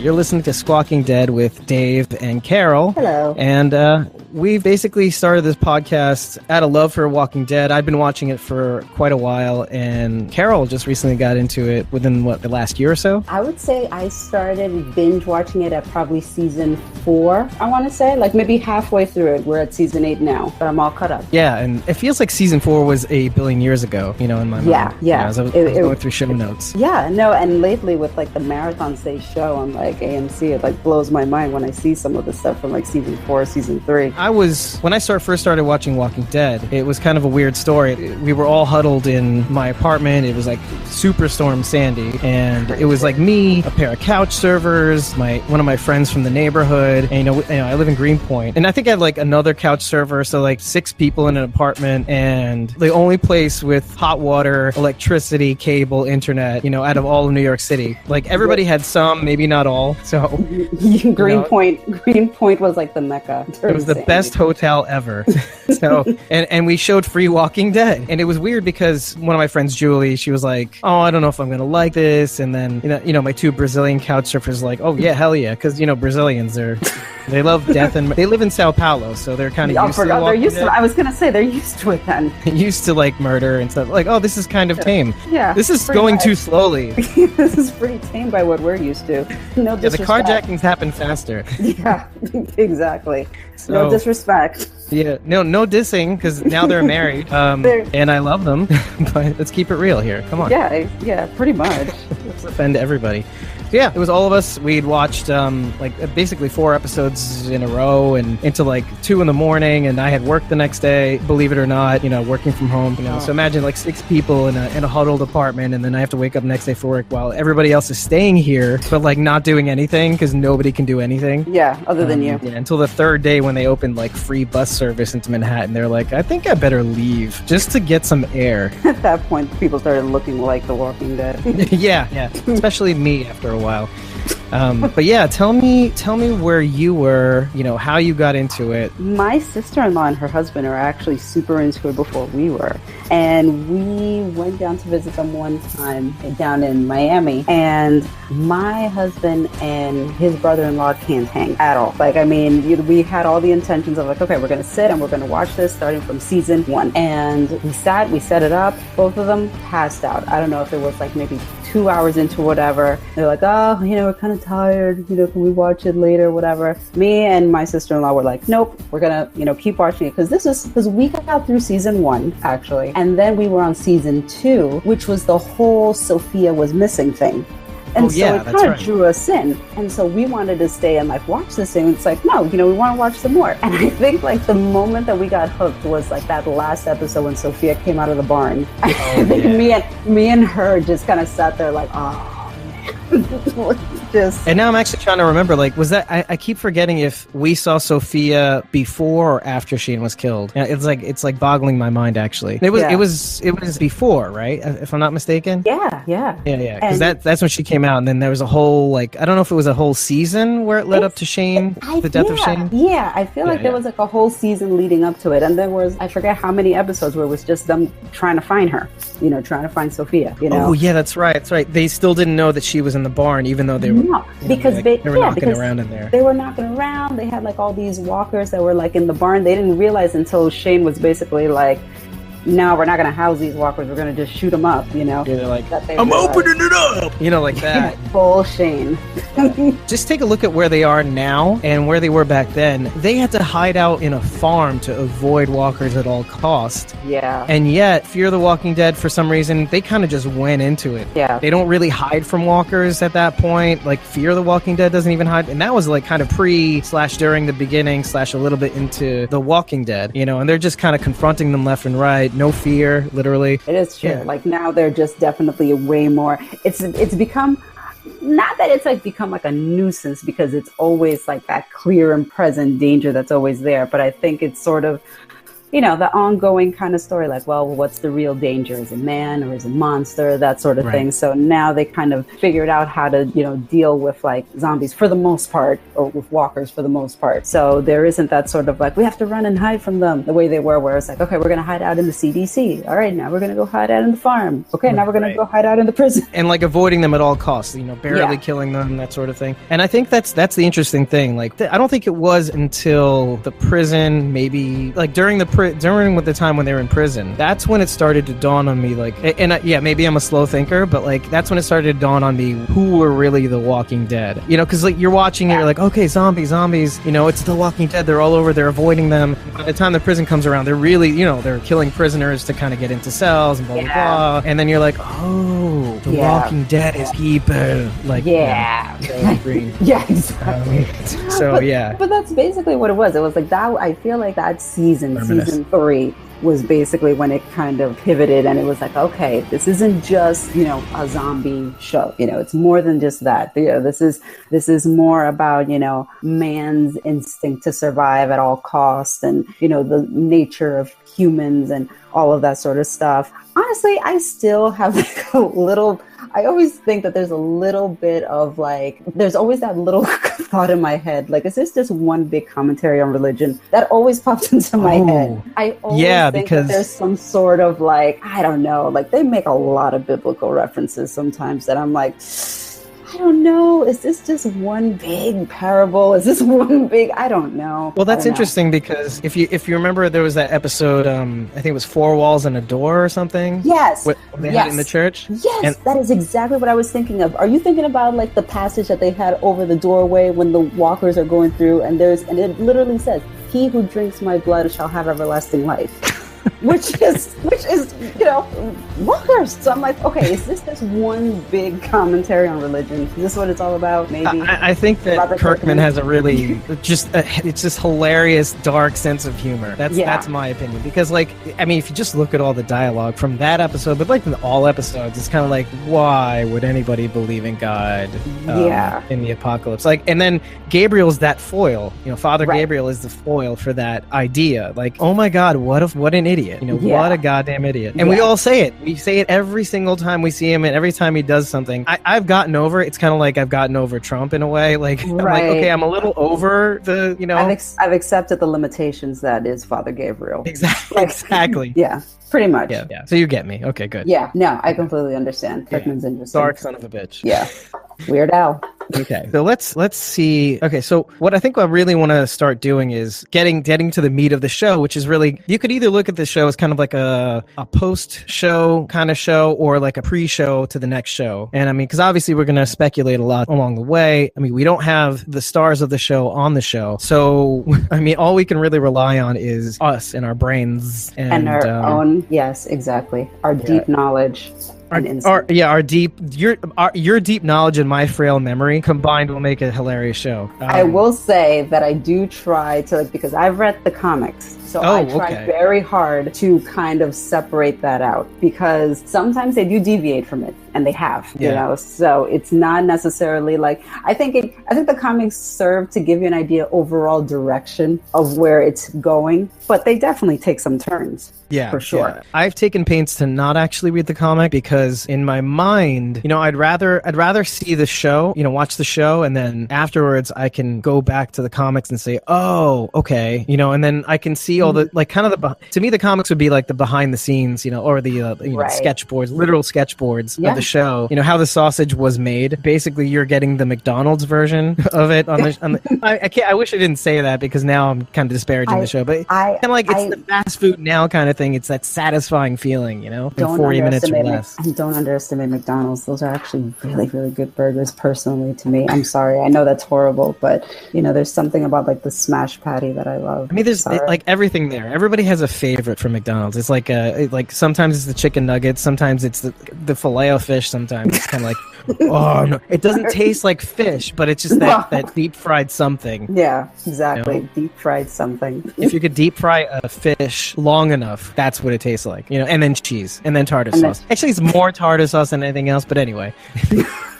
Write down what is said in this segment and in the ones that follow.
You're listening to Squawking Dead with Dave and Carol. Hello. And we basically started this podcast out of love for Walking Dead. I've been watching it for quite a while, and Carol just recently got into it within, the last year or so? I would say I started binge watching it at probably season 4, I want to say. Like maybe halfway through it. We're at season 8 now, but I'm all caught up. Yeah, and it feels like season 4 was a billion years ago, in my mind. Yeah. As I was going through show notes. Yeah, no, and lately with like the marathons they show on like AMC, it like blows my mind when I see some of the stuff from like season 4, season 3. When I first started watching Walking Dead, it was kind of a weird story. We were all huddled in my apartment. It was like Superstorm Sandy, and it was like me, a pair of couch servers, one of my friends from the neighborhood, and I live in Greenpoint, and I think I had like another couch server, so like 6 people in an apartment, and the only place with hot water, electricity, cable, internet, out of all of New York City. Like everybody had some, maybe not all. So Greenpoint was like the mecca. It was the best hotel ever. So and we showed free Walking Dead, and it was weird because one of my friends, Julie, she was like, "Oh, I don't know if I'm gonna like this," and then my 2 Brazilian couch surfers like, "Oh yeah, hell yeah," because Brazilians they love death, and they live in Sao Paulo, so they're kind of used to Walking Dead. I was gonna say they're used to it then. Used to like murder and stuff. Like, oh, this is kind of tame. Yeah, this is going too slowly. This is pretty tame by what we're used to. No disrespect. The carjackings happen faster. Yeah, exactly. So, no disrespect. Yeah, no dissing, because now they're married, and I love them. But let's keep it real here. Come on. Yeah, pretty much. Let's offend everybody. Yeah, it was all of us. We'd watched basically 4 episodes in a row, and into like 2 in the morning, and I had work the next day, believe it or not, working from home. So imagine like 6 people in a huddled apartment, and then I have to wake up next day for work while everybody else is staying here, but like not doing anything because nobody can do anything. Yeah, other than you. Yeah, until the 3rd day when they opened like free bus service into Manhattan, they're like, I think I better leave just to get some air. At that point, people started looking like The Walking Dead. Yeah, especially me after a while. But yeah, tell me where you were, how you got into it. My sister-in-law and her husband are actually super into it before we were. And we went down to visit them one time down in Miami. And my husband and his brother-in-law can't hang at all. Like, I mean, we had all the intentions of like, okay, we're going to sit and we're going to watch this starting from season 1. And we set it up. Both of them passed out. I don't know if it was like maybe 2 hours into whatever. They're like, oh, we're kind of tired. Can we watch it later, whatever. Me and my sister-in-law were like, nope, we're going to, keep watching it. Because we got through season 1, actually. And then we were on season 2, which was the whole Sophia was missing thing. And it kind of drew us in. And so we wanted to stay and like watch this thing. It's like, no, we want to watch some more. And I think like the moment that we got hooked was like that last episode when Sophia came out of the barn. I think me and her just kind of sat there like, oh man. And now I'm actually trying to remember, like, was that, I keep forgetting if we saw Sophia before or after Shane was killed. It's like boggling my mind, actually. It was before, right? If I'm not mistaken? Yeah. Because that's when she came out, and then there was a whole, like, I don't know if it was a whole season where it led up to Shane, the death of Shane. Yeah, I feel like there was like a whole season leading up to it, and there was, I forget how many episodes where it was just them trying to find her, trying to find Sophia, Oh, yeah, that's right. They still didn't know that she was in the barn, even though they were... No, because they were knocking around in there. They were knocking around. They had like all these walkers that were like in the barn. They didn't realize until Shane was basically like, no, we're not going to house these walkers. We're going to just shoot them up, Yeah, they're like, I'm opening it up! Like that. Full Shane. Just take a look at where they are now and where they were back then. They had to hide out in a farm to avoid walkers at all cost. Yeah. And yet, Fear the Walking Dead, for some reason, they kind of just went into it. Yeah. They don't really hide from walkers at that point. Like, Fear the Walking Dead doesn't even hide. And that was like kind of pre/during the beginning/ a little bit into The Walking Dead, and they're just kind of confronting them left and right. No fear, literally. It is true. Yeah. Like now they're just definitely way more. It's become, not that it's like become like a nuisance because it's always like that clear and present danger that's always there. But I think it's sort of the ongoing kind of story, like, well, what's the real danger? Is it man or is it monster? That sort of thing. So now they kind of figured out how to, deal with like zombies for the most part, or with walkers for the most part. So there isn't that sort of like, we have to run and hide from them the way they were, where it's like, okay, we're going to hide out in the CDC. All right, now we're going to go hide out in the farm. Okay, now we're going to go hide out in the prison. And like avoiding them at all costs, barely killing them, that sort of thing. And I think that's the interesting thing. Like, I don't think it was until the prison, maybe like during the time when they were in prison, that's when it started to dawn on me, like, maybe I'm a slow thinker, but like that's when it started to dawn on me who were really the Walking Dead. Because like you're watching it, you're like, okay, zombies, it's the Walking Dead, they're all over, they're avoiding them. By the time the prison comes around, they're really, they're killing prisoners to kind of get into cells and blah blah blah. And then you're like, oh, the Walking Dead is people, like, green. Yeah, exactly. But that's basically what it was. It was like that. I feel like that season 3 was basically when it kind of pivoted, and it was like, okay, this isn't just, a zombie show. It's more than just that. This is more about, man's instinct to survive at all costs, and, the nature of humans and all of that sort of stuff. Honestly, I still have like a little, I always think that there's a little bit of like, there's always that little thought in my head, like, is this just one big commentary on religion? That always pops into my head. I always think because that there's some sort of like, I don't know, like they make a lot of biblical references sometimes that I'm like, I don't know. Is this just one big parable? Is this one big? I don't know. Well, that's interesting because if you remember, there was that episode. I think it was 4 Walls and a Door or something. Yes. They had it in the church. Yes, that is exactly what I was thinking of. Are you thinking about like the passage that they had over the doorway when the walkers are going through, and it literally says, "He who drinks my blood shall have everlasting life." which is walkers. So I'm like, okay, is this just one big commentary on religion? Is this what it's all about? Maybe. I think that Kirkman has a really it's just hilarious, dark sense of humor. That's my opinion, because like, I mean, if you just look at all the dialogue from that episode, but like in all episodes, it's kind of like, why would anybody believe in God in the apocalypse? Like, and then Gabriel's that foil. Father Gabriel is the foil for that idea. Like, oh my God, what an idiot. What a goddamn idiot. And we all say it. We say it every single time we see him, and every time he does something. I've gotten over it. It's kind of like I've gotten over Trump in a way. Like, I'm like, okay, I'm a little over the, I've accepted the limitations that is Father Gabriel. Exactly. Yeah. Pretty much. Yeah. So you get me. Okay, good. Yeah. No, I completely understand. Kirkman's interesting. Dark son of a bitch. Yeah. Weird Al. Okay. So let's see. Okay. So what I think I really want to start doing is getting to the meat of the show, which is really, you could either look at the show as kind of like a post-show kind of show, or like a pre-show to the next show. And I mean, because obviously we're going to speculate a lot along the way. I mean, we don't have the stars of the show on the show. So, I mean, all we can really rely on is us and our brains. And our own, yes, exactly. Our deep knowledge. Your deep knowledge and my frail memory combined will make a hilarious show. I will say that I do try to, because I've read the comics, so I try very hard to kind of separate that out, because sometimes they do deviate from it, and they have, so it's not necessarily like, I think the comics serve to give you an idea overall direction of where it's going, but they definitely take some turns. Yeah, for sure. Yeah. I've taken pains to not actually read the comic, because in my mind, I'd rather see the show, watch the show, and then afterwards I can go back to the comics and say, oh, okay, and then I can see all the, like, kind of to me, the comics would be like the behind the scenes, or the sketch boards, literal sketch boards of the show, how the sausage was made. Basically, you're getting the McDonald's version of it on the I wish I didn't say that, because now I'm kind of disparaging the show, but it's the fast food now kind of thing. It's that satisfying feeling, in 40 minutes or less. Don't underestimate McDonald's. Those are actually really, really good burgers, personally, to me. I'm sorry. I know that's horrible, but, there's something about, like, the smash patty that I love. I mean, there's like everything there. Everybody has a favorite from McDonald's. It's like sometimes it's the chicken nuggets, sometimes it's the Filet-O-Fish, sometimes it's kind of like, oh no, it doesn't taste like fish, but it's just that deep fried something. Yeah, exactly. Deep fried something. If you could deep fry a fish long enough, that's what it tastes like, and then cheese, and then tartar sauce. Actually, it's more tartar sauce than anything else, but anyway.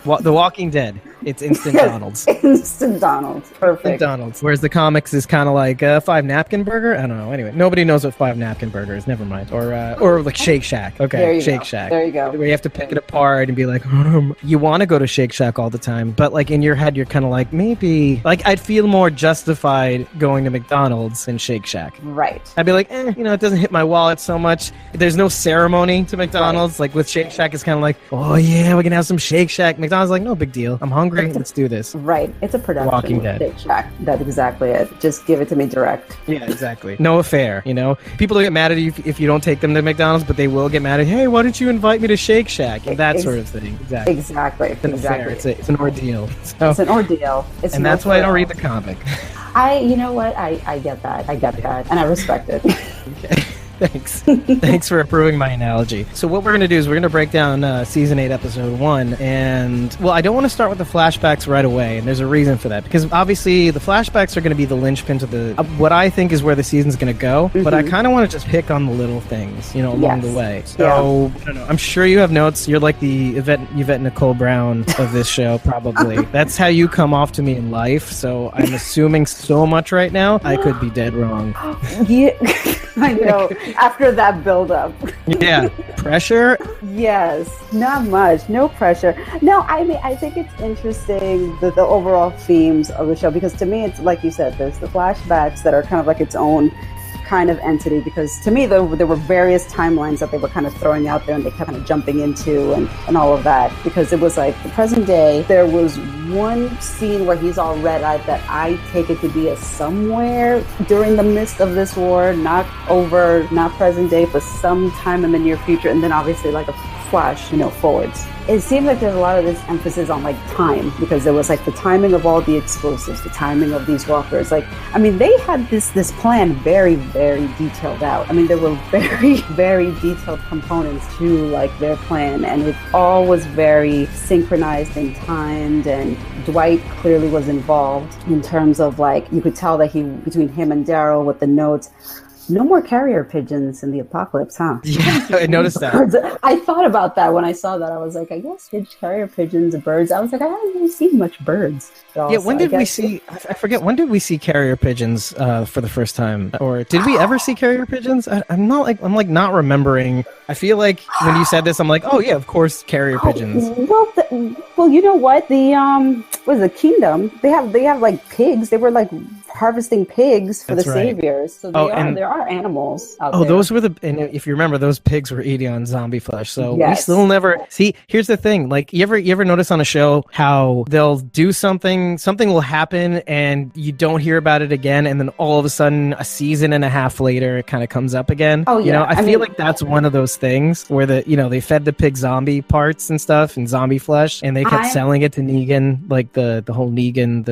The Walking Dead. It's Instant Donald's. Instant Donald's. Perfect. Instant Donald's. Whereas the comics is kind of like a 5 napkin burger. I don't know. Anyway, nobody knows what 5 napkin burger is. Never mind. Or like Shake Shack. Okay, Shake Shack. There you go. Where you have to pick it apart and be like, you want to go to Shake Shack all the time, but like in your head, you're kind of like, maybe like I'd feel more justified going to McDonald's than Shake Shack. Right. I'd be like, it doesn't hit my wallet so much. There's no ceremony to McDonald's. Right. Like with Shake Shack, it's kind of like, oh yeah, we're gonna have some Shake Shack. McDonald's like, no big deal. I'm hungry. Let's do this. Right. It's a production. Walking Dead. Shake Shack. That's exactly it. Just give it to me direct. Yeah, exactly. No affair. People will get mad at you if you don't take them to McDonald's, but they will get mad at, hey, why don't you invite me to Shake Shack? And that sort of thing. Exactly. It's an affair. It's an ordeal. So, it's an ordeal. And that's why I don't read the comic. You know what? I get that. And I respect it. Okay. Thanks. Thanks for approving my analogy. So what we're going to do is we're going to break down Season 8, Episode 1. And, well, I don't want to start with the flashbacks right away. And there's a reason for that. Because, obviously, the flashbacks are going to be the linchpin to what I think is where the season's going to go. Mm-hmm. But I kind of want to just pick on the little things, along the way. So, I don't know. I'm sure you have notes. You're like the Yvette Nicole Brown of this show, probably. That's how you come off to me in life. So I'm assuming so much right now. I could be dead wrong. Yeah, I know. After that build-up. Yeah. Pressure? Yes. Not much. No pressure. No, I mean, I think it's interesting, the overall themes of the show, because to me, it's like you said, there's the flashbacks that are kind of like its own kind of entity, because to me there were various timelines that they were kind of throwing out there and they kept kind of jumping into and all of that, because it was like the present day. There was one scene where he's all red-eyed that I take it to be a somewhere during the midst of this war, not present day, but sometime in the near future, and then obviously like a flash, forwards. It seemed like there's a lot of this emphasis on like time, because there was like the timing of all the explosives, the timing of these walkers. Like, I mean, they had this plan very, very detailed out. I mean, there were very, very detailed components to like their plan, and it all was very synchronized and timed, and Dwight clearly was involved in terms of like, you could tell that between him and Daryl with the notes. No more carrier pigeons in the apocalypse, huh? Yeah, I noticed that. I thought about that when I saw that. I was like, I guess carrier pigeons, birds. I was like, I haven't really seen much birds. Yeah, when did we see? I forget. When did we see carrier pigeons for the first time? Or did we ever see carrier pigeons? I'm not remembering. I feel like when you said this, I'm like, oh yeah, of course, carrier pigeons. Well, you know what? The Kingdom? They have like pigs. They were like harvesting pigs for the saviors. So there are animals out there. Those were and if you remember, those pigs were eating on zombie flesh. So we still never see. Here's the thing: like, you ever notice on a show how they'll do something will happen, and you don't hear about it again, and then all of a sudden, a season and a half later, it kind of comes up again. Oh yeah, I feel like that's one of those things where they fed the pig zombie parts and stuff and zombie flesh, and they kept selling it to Negan, like the whole Negan.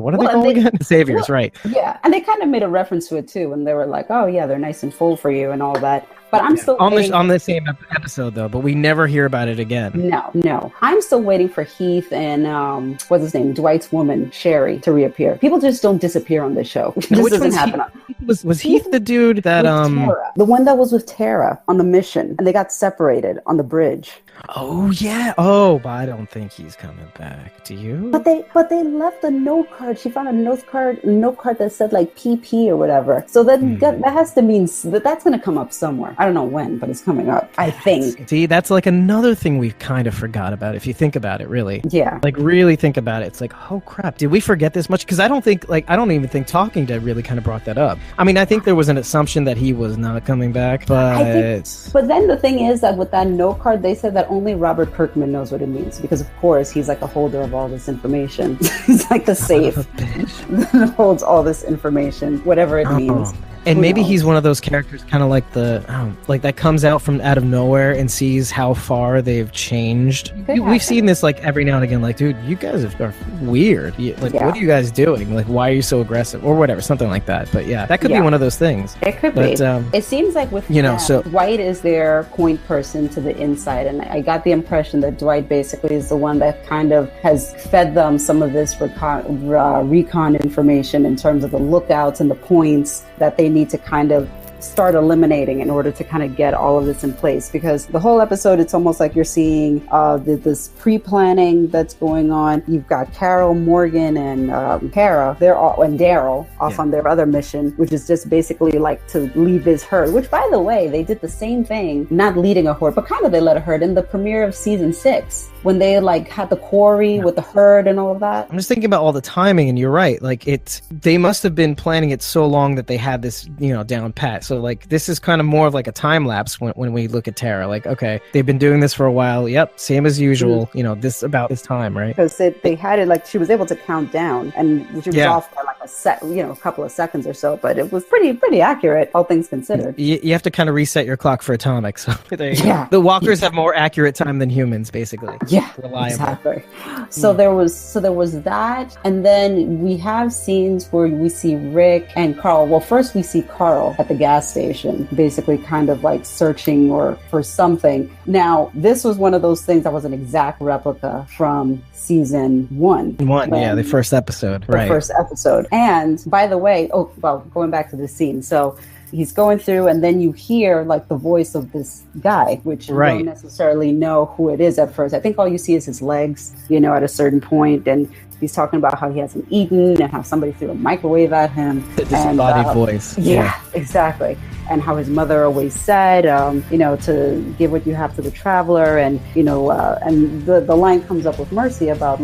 What are they called again? Saviors, right? Yeah, and they kind of made a reference to it too, and they were like, "Oh yeah, they're nice and full for you and all that." But I'm still on the same episode though. But we never hear about it again. No. I'm still waiting for Heath and what's his name, Dwight's woman Sherry to reappear. People just don't disappear on this show. This doesn't happen. Was Heath the dude that Tara. The one that was with Tara on the mission, and they got separated on the bridge. Oh yeah. Oh, but I don't think he's coming back. Do you? But they left a note card. She found a note card that said like PP or whatever. So that has to mean that's going to come up somewhere. I don't know when, but it's coming up, I think. See, that's like another thing we kind of forgot about, if you think about it, really. Yeah. Like, really think about it. It's like, oh crap, did we forget this much? Because I don't even think Talking Dead really kind of brought that up. I mean, I think there was an assumption that he was not coming back, but... But then the thing is that with that note card, they said that only Robert Kirkman knows what it means, because of course he's like a holder of all this information. He's like the safe that holds all this information, whatever it means. And maybe he's one of those characters, kind of like that comes out of nowhere and sees how far they've changed. We've seen this like every now and again. Like, dude, you guys are weird. What are you guys doing? Like, why are you so aggressive or whatever, something like that. But yeah, that could be one of those things. It could be. It seems like with Dwight is their point person to the inside, and I got the impression that Dwight basically is the one that kind of has fed them some of this recon information in terms of the lookouts and the points that they need to kind of start eliminating in order to kind of get all of this in place. Because the whole episode, it's almost like you're seeing this pre-planning that's going on. You've got Carol, Morgan, and Kara, and Daryl off on their other mission, which is just basically like to lead this herd, which, by the way, they did the same thing, not leading a herd, but kind of they led a herd in the premiere of season 6 when they like had the quarry with the herd and all of that. I'm just thinking about all the timing, and you're right. Like they must have been planning it so long that they had this, down pat. So like this is kind of more of like a time lapse when we look at Tara. Like, okay, they've been doing this for a while. Yep, same as usual. This about this time, right? Because they had it like she was able to count down, and she was off by like a couple of seconds or so. But it was pretty accurate, all things considered. You have to kind of reset your clock for Atomic. So the walkers have more accurate time than humans, basically. Yeah, reliable. Exactly. So there was that, and then we have scenes where we see Rick and Carl. Well, first we see Carl at the gas station, basically kind of like searching for something. Now, this was one of those things that was an exact replica from season 1. The first episode. The first episode. And by the way, going back to the scene, so he's going through, and then you hear like the voice of this guy, which you don't necessarily know who it is at first. I think all you see is his legs, at a certain point, and he's talking about how he hasn't eaten and how somebody threw a microwave at him. The disembodied voice. Yeah, exactly. And how his mother always said, to give what you have to the traveler, and and the line comes up with Mercy about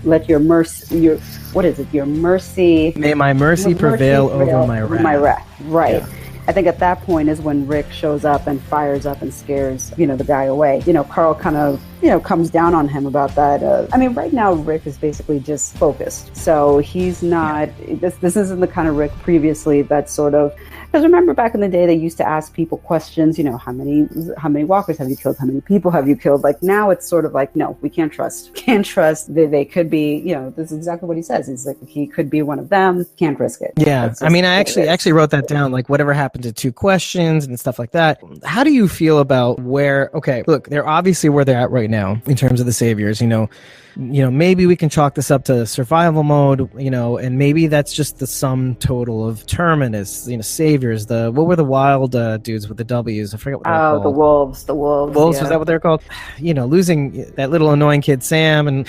let your mercy, your mercy. May my mercy prevail over my wrath. My wrath, right. Yeah. I think at that point is when Rick shows up and fires up and scares, the guy away. Carl kind of, comes down on him about that. Right now Rick is basically just focused. So he's not, this isn't the kind of Rick previously that sort of, because remember back in the day, they used to ask people questions, how many walkers have you killed? How many people have you killed? Like now it's sort of like, no, we can't trust. Can't trust. They could be, this is exactly what he says. He's like, he could be one of them. Can't risk it. Yeah. I actually wrote that down, like whatever happened to 2 questions and stuff like that. How do you feel about look, they're obviously where they're at right now in terms of the saviors, maybe we can chalk this up to survival mode, and maybe that's just the sum total of Terminus, saviors. What were the wild dudes with the W's? I forget what they're called. The wolves. The wolves. Wolves, was that what they're called? Losing that little annoying kid Sam, and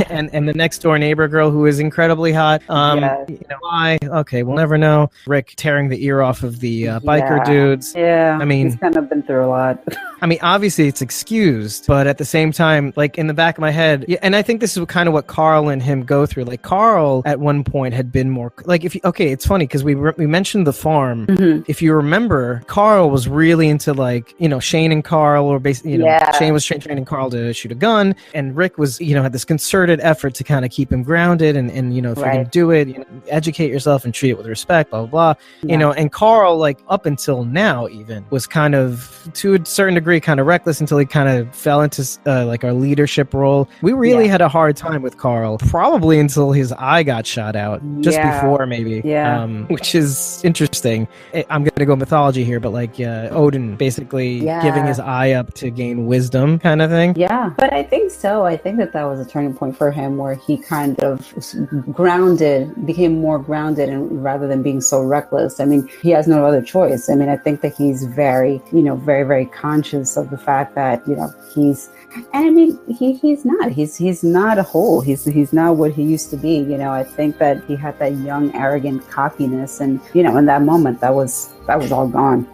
and the next door neighbor girl who is incredibly hot. Why? Okay, we'll never know. Rick tearing the ear off of the biker dudes. Yeah. He's kind of been through a lot. Obviously it's excused, but at the same time, like in the back of my head, and I think this is kind of what Carl and him go through. Like Carl at one point had been more like, it's funny because we mentioned the farm. Mm-hmm. If you remember, Carl was really into like, Shane and Carl, or basically, Shane was training Carl to shoot a gun, and Rick was, had this concerted effort to kind of keep him grounded and if you're going to do it, educate yourself and treat it with respect, blah, blah, blah. And Carl, like up until now even, was kind of, to a certain degree, kind of reckless until he kind of fell into like our leadership role. We really had a hard time with Carl, probably until his eye got shot out, just before maybe, which is interesting. I'm going to go mythology here, but like Odin basically giving his eye up to gain wisdom kind of thing. Yeah, but I think so. I think that was a turning point for him where he kind of became more grounded, and rather than being so reckless. He has no other choice. I think that he's very, very, very conscious of the fact that, he's not a whole. He's not what he used to be. I think that he had that young, arrogant cockiness, and in that moment, that was all gone.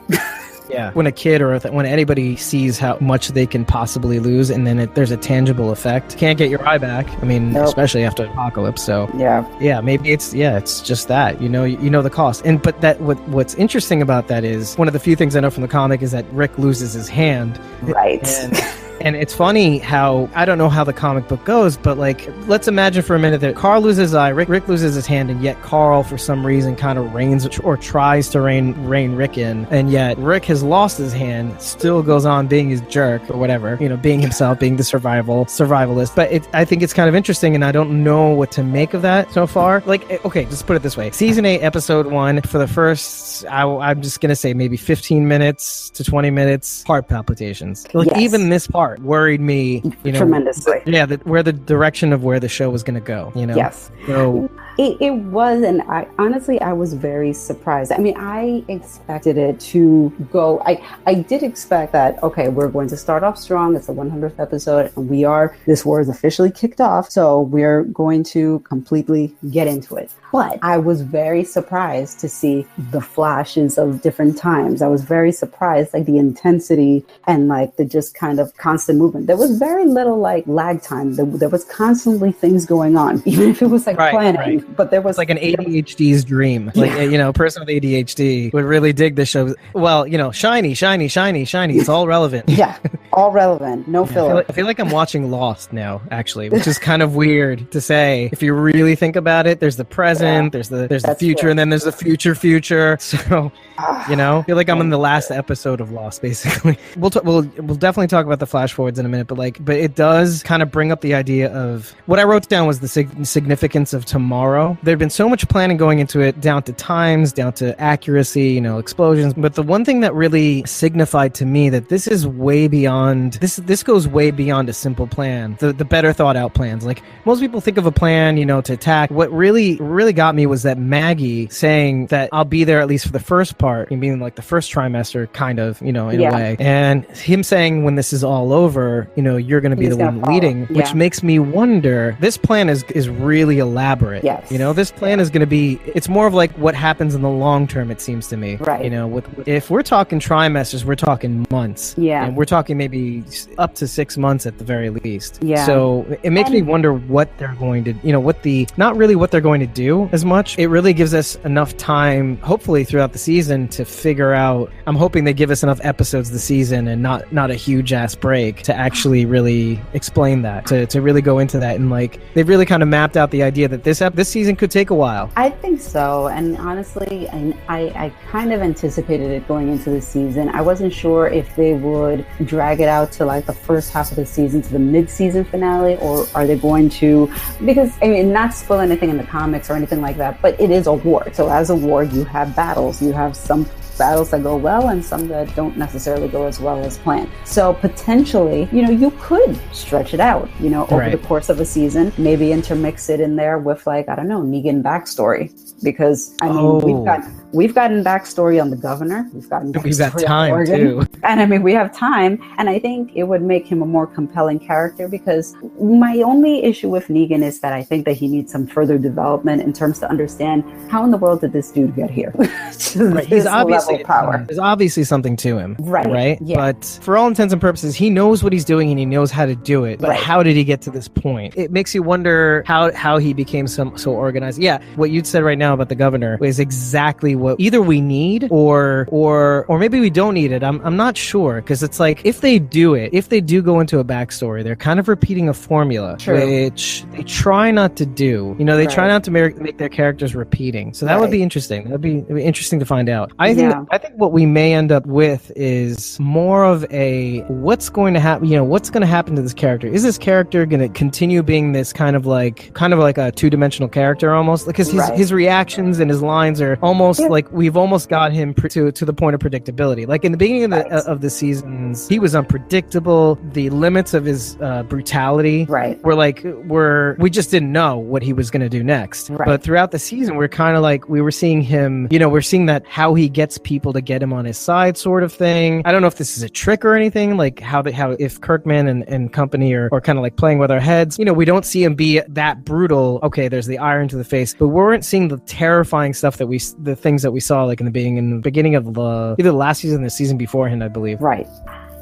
Yeah, when a kid or when anybody sees how much they can possibly lose, and then there's a tangible effect, can't get your eye back. Especially after Apocalypse. So maybe it's just that the cost. And but that what's interesting about that is one of the few things I know from the comic is that Rick loses his hand. Right. And it's funny how, I don't know how the comic book goes, but like, let's imagine for a minute that Carl loses his eye, Rick loses his hand, and yet Carl, for some reason, kind of reins or tries to rein Rick in, and yet Rick has lost his hand, still goes on being his jerk or whatever, being himself, being the survivalist. But I think it's kind of interesting, and I don't know what to make of that so far. Like, okay, just put it this way. Season 8, episode 1, for the first, I'm just going to say maybe 15 minutes to 20 minutes, heart palpitations. Like, even this part worried me, tremendously. Where the direction of where the show was going to go, Yes. So It was, and I honestly, I was very surprised. I mean, I expected it to go, I did expect that, okay, we're going to start off strong. It's the 100th episode, and this war is officially kicked off, so we're going to completely get into it. But I was very surprised to see the flashes of different times. I was very surprised, like the intensity and like the just kind of constant movement. There was very little like lag time. There was constantly things going on, even if it was like planning. Right. But there was like an ADHD's dream. Like, a person with ADHD would really dig this show. Well, shiny, shiny, shiny, shiny. It's all relevant. Yeah, all relevant. No filler. I feel like I'm watching Lost now, actually, which is kind of weird to say. If you really think about it, there's the present. There's the future, true. And then there's the future. So, I feel like I'm in the last episode of Lost, basically. We'll definitely talk about the flash forwards in a minute, but it does kind of bring up the idea of what I wrote down was the significance of tomorrow. There'd been so much planning going into it, down to times, down to accuracy, explosions. But the one thing that really signified to me that this is way beyond this goes way beyond a simple plan. The better thought out plans. Like most people think of a plan, to attack. What really got me was that Maggie saying that I'll be there at least for the first part, meaning like the first trimester, kind of, in a way. And him saying when this is all over, you're going to be the one leading, which makes me wonder, this plan is really elaborate. Yes. This plan is going to be, it's more of like what happens in the long term, it seems to me. Right. If we're talking trimesters, we're talking months. Yeah. And we're talking maybe up to 6 months at the very least. Yeah. So it makes me wonder what they're going to, not really what they're going to do as much. It really gives us enough time, hopefully throughout the season, to figure out. I'm hoping they give us enough episodes this season and not a huge ass break to actually really explain that, to really go into that. And like they've really kind of mapped out the idea that this season could take a while. I think so. And honestly, I kind of anticipated it going into the season. I wasn't sure if they would drag it out to like the first half of the season, to the mid-season finale, or are they going to, because not spoil anything in the comics or anything like that, but it is a war. So as a war, you have battles. You have some battles that go well and some that don't necessarily go as well as planned. So potentially, you could stretch it out, over the course of a season, maybe intermix it in there with like, I don't know, Negan backstory. Because we've gotten backstory on the governor. We've got time too. And we have time. And I think it would make him a more compelling character, because my only issue with Negan is that I think that he needs some further development in terms to understand how in the world did this dude get here? He's obviously power. There's obviously something to him. Right? Yeah. But for all intents and purposes, he knows what he's doing and he knows how to do it. But how did he get to this point? It makes you wonder how he became so organized. Yeah, what you said right now about the governor is exactly what either we need or maybe we don't need it. I'm not sure, because it's like if they do go into a backstory, they're kind of repeating a formula, which they try not to do. They try not to make their characters repeating. So that would be interesting. It'd be interesting to find out. I think what we may end up with is more of a what's going to happen. What's going to happen to this character? Is this character going to continue being this kind of like a two-dimensional character almost? Because his reactions and his lines are almost like we've almost got him to the point of predictability. Like in the beginning of the seasons, he was unpredictable. The limits of his brutality we just didn't know what he was going to do next. But throughout the season, we're kind of like we were seeing him. We're seeing that how he gets people to get him on his side, sort of thing. I don't know if this is a trick or anything. Like how if Kirkman and company are kind of like playing with our heads. We don't see him be that brutal. Okay, there's the iron to the face, but we weren't seeing the terrifying stuff the things that we saw like in the beginning of either the last season or the season beforehand, I believe. Right.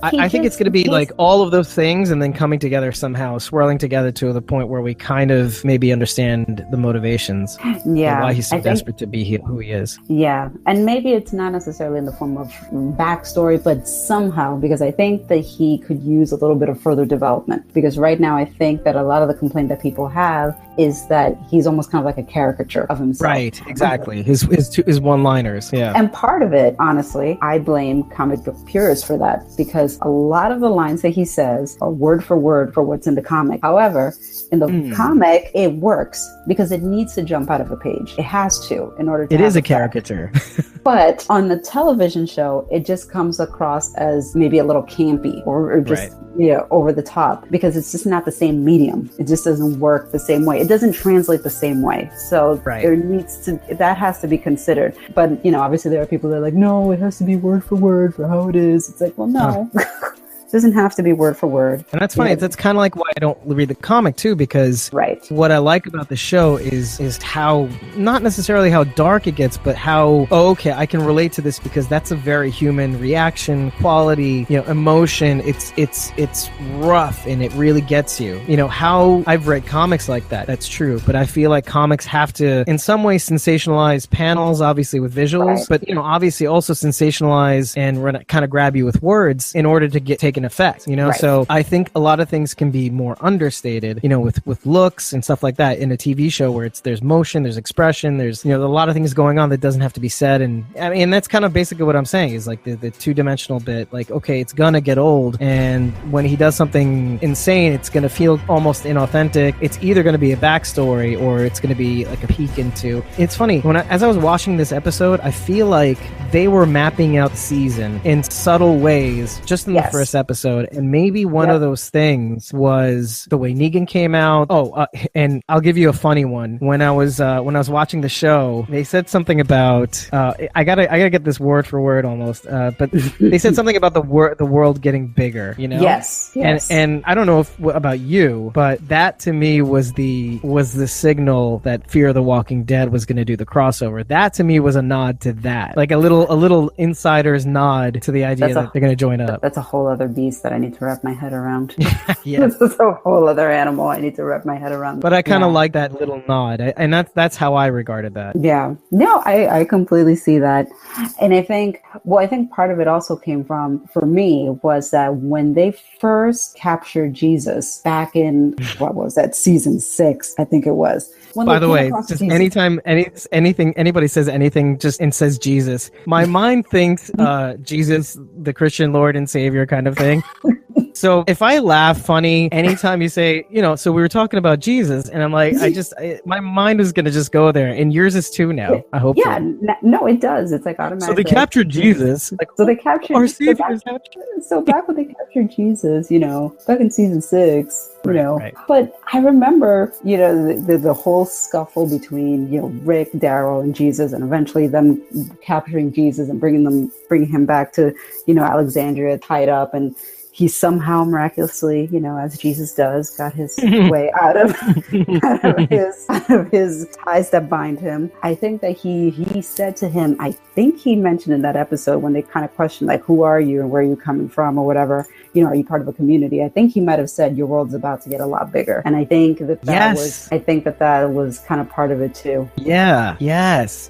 I think it's going to be like all of those things and then coming together somehow, swirling together to the point where we kind of maybe understand the motivations. Yeah. Why he's so desperate to be who he is. Yeah. And maybe it's not necessarily in the form of backstory, but somehow, because I think that he could use a little bit of further development. Because right now I think that a lot of the complaint that people have is that he's almost kind of like a caricature of himself. Right. Exactly. His one-liners. Yeah. And part of it, honestly, I blame comic book purists for that, because a lot of the lines that he says are word for word for what's in the comic. However, in the comic, it works because it needs to jump out of a page. It has to in order to. It is a caricature. But on the television show, it just comes across as maybe a little campy or just over the top, because it's just not the same medium. It just doesn't work the same way. it doesn't translate the same way. So that has to be considered. But, obviously there are people that are like, no, it has to be word for word for how it is. It's like, well, no. It doesn't have to be word for word. And that's funny. That's kind of like why I don't read the comic too, because what I like about the show is how, not necessarily how dark it gets, but how, okay, I can relate to this because that's a very human reaction, quality, emotion. It's rough and it really gets you. How I've read comics like that. That's true. But I feel like comics have to, in some way, sensationalize panels, obviously with visuals, but, obviously also sensationalize and kind of grab you with words in order to take an effect, so I think a lot of things can be more understated, with looks and stuff like that in a TV show where there's motion, there's expression, there's a lot of things going on that doesn't have to be said. And I mean, that's kind of basically what I'm saying is like the two-dimensional bit, like, okay, it's gonna get old, and when he does something insane, it's gonna feel almost inauthentic. It's either gonna be a backstory or it's gonna be like a peek into. It's funny, as I was watching this episode, I feel like they were mapping out the season in subtle ways just in the first episode, and maybe one of those things was the way Negan came out. And I'll give you a funny one. When I was watching the show, they said something about I gotta get this word for word almost, but they said something about the world getting bigger. Yes. And I don't know about you, but that to me was the signal that Fear of the Walking Dead was going to do the crossover. That to me was a nod to that, like a little insider's nod to the idea that they're going to join up. That's a whole other beast that I need to wrap my head around. Yeah. This is a whole other animal I need to wrap my head around. But I kind of like that little nod, and that's how I regarded that. Yeah. No, I completely see that. And I think part of it also came from, for me, was that when they first captured Jesus back in, what was that, season 6, I think it was. By the way, just anytime anybody says anything just and says Jesus, my mind thinks Jesus, the Christian Lord and Savior kind of thing. So if I laugh funny anytime you say, so we were talking about Jesus, and I'm like, my mind is going to just go there, and yours is too now. I hope. Yeah, no, it does. It's like automatic. So they captured Jesus. So they captured our Savior. So back when they captured Jesus, back in season 6, Right. But I remember, the whole scuffle between, Rick, Daryl, and Jesus, and eventually them capturing Jesus and bringing him back to, Alexandria tied up, and he somehow miraculously, as Jesus does, got his way out of his ties that bind him. I think that he said to him, I think he mentioned in that episode when they kind of questioned, like, who are you and where are you coming from or whatever, are you part of a community? I think he might have said, your world's about to get a lot bigger. And I think that was kind of part of it too. Yeah. Yes.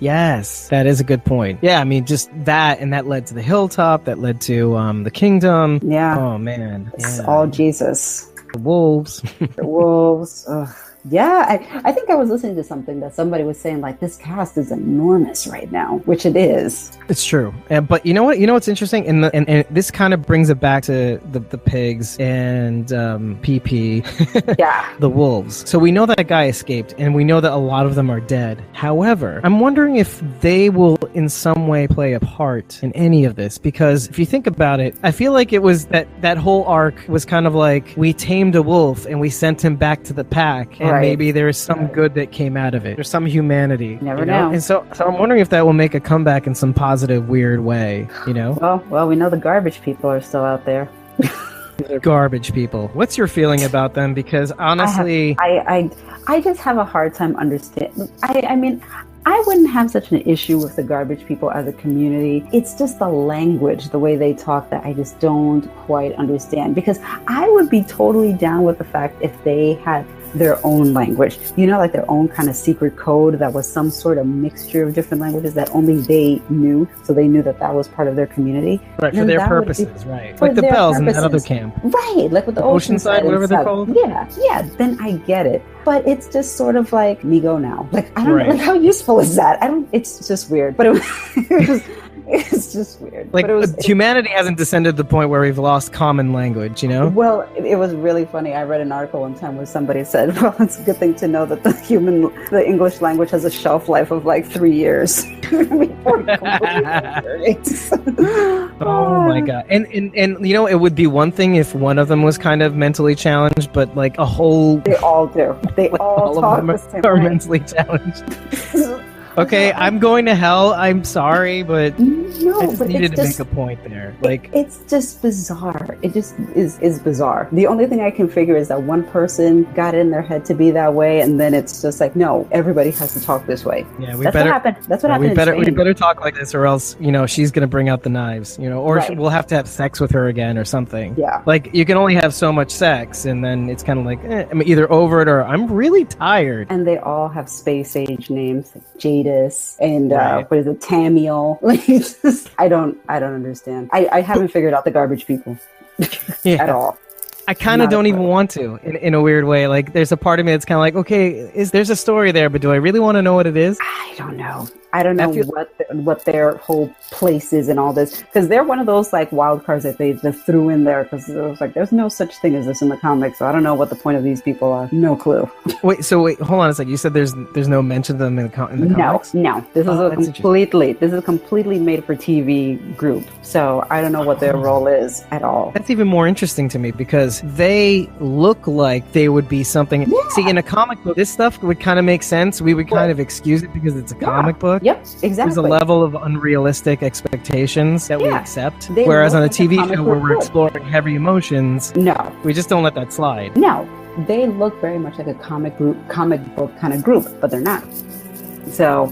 That is a good point. Yeah. I mean, just that, and that led to the hilltop, that led to the kingdom. Yeah. Oh man. It's all Jesus. The wolves. The wolves. Ugh. Yeah, I think I was listening to something that somebody was saying, like, this cast is enormous right now, which it is. It's true. But you know what? What's interesting? And this kind of brings it back to the pigs and PP. Yeah. The wolves. So we know that guy escaped, and we know that a lot of them are dead. However, I'm wondering if they will in some way play a part in any of this, because if you think about it, I feel like it was that whole arc was kind of like, we tamed a wolf and we sent him back to the pack, and maybe there's some good that came out of it. There's some humanity. Never know. And so I'm wondering if that will make a comeback in some positive, weird way, Well, we know the garbage people are still out there. Garbage people. What's your feeling about them? Because honestly, I just have a hard time understanding. I mean, I wouldn't have such an issue with the garbage people as a community. It's just the language, the way they talk, that I just don't quite understand. Because I would be totally down with the fact if they had their own language, like their own kind of secret code that was some sort of mixture of different languages that only they knew, so they knew that was part of their community. Right, for their purposes, right. Like the bells in that other camp. Right, like with the Oceanside, whatever they're called. Yeah, then I get it. But it's just sort of like, me go now. Like, I don't know, like, how useful is that? It's just weird. But it was It's just weird. Like, but it was, humanity hasn't descended to the point where we've lost common language, you know? Well, it was really funny. I read an article one time where somebody said, well, it's a good thing to know that the English language has a shelf life of like 3 years. Oh my god. And you know, it would be one thing if one of them was kind of mentally challenged, but like a whole... They all do. They all talk the same are way. mentally challenged. Okay, I'm going to hell. I'm sorry, but no, I just but needed it's to just, make a point there. Like, it's just bizarre. It just is bizarre. The only thing I can figure is that one person got it in their head to be that way, and then it's just like, no, everybody has to talk this way. yeah, That's what happened. That's what happened. We better talk like this, or else, you know, she's gonna bring out the knives, you know, or Right. we'll have to have sex with her again or something. Yeah. Like, you can only have so much sex, and then it's kind of like, I'm either over it or I'm really tired. And they all have space age names, like Jadis and Right. what is it, Tamiel? Like, it's just, I don't understand. I haven't figured out the garbage people Yeah. at all. I kind of Not don't a even clue. want to, in a weird way. Like, there's a part of me that's kind of like, okay, there's a story there, but do I really want to know what it is? I don't know. I don't know I feel- what their whole place is in all this, because they're one of those like wild cards that they just threw in there because it was like there's no such thing as this in the comics, so I don't know what the point of these people are. No clue. Wait, hold on a second. You said there's no mention of them in the comics? No. This is Oh, a that's completely made for TV group. So I don't know what their role is at all. That's even more interesting to me because they look like they would be something. Yeah. See, in a comic book, this stuff would kind of make sense. We would kind of excuse it because it's a comic book. Yep, exactly. There's a level of unrealistic expectations that we Yeah. accept. They Whereas look on a like a TV comic show where book we're would. exploring heavy emotions, No, we just don't let that slide. no. They look very much like a comic book kind of group, but they're not. So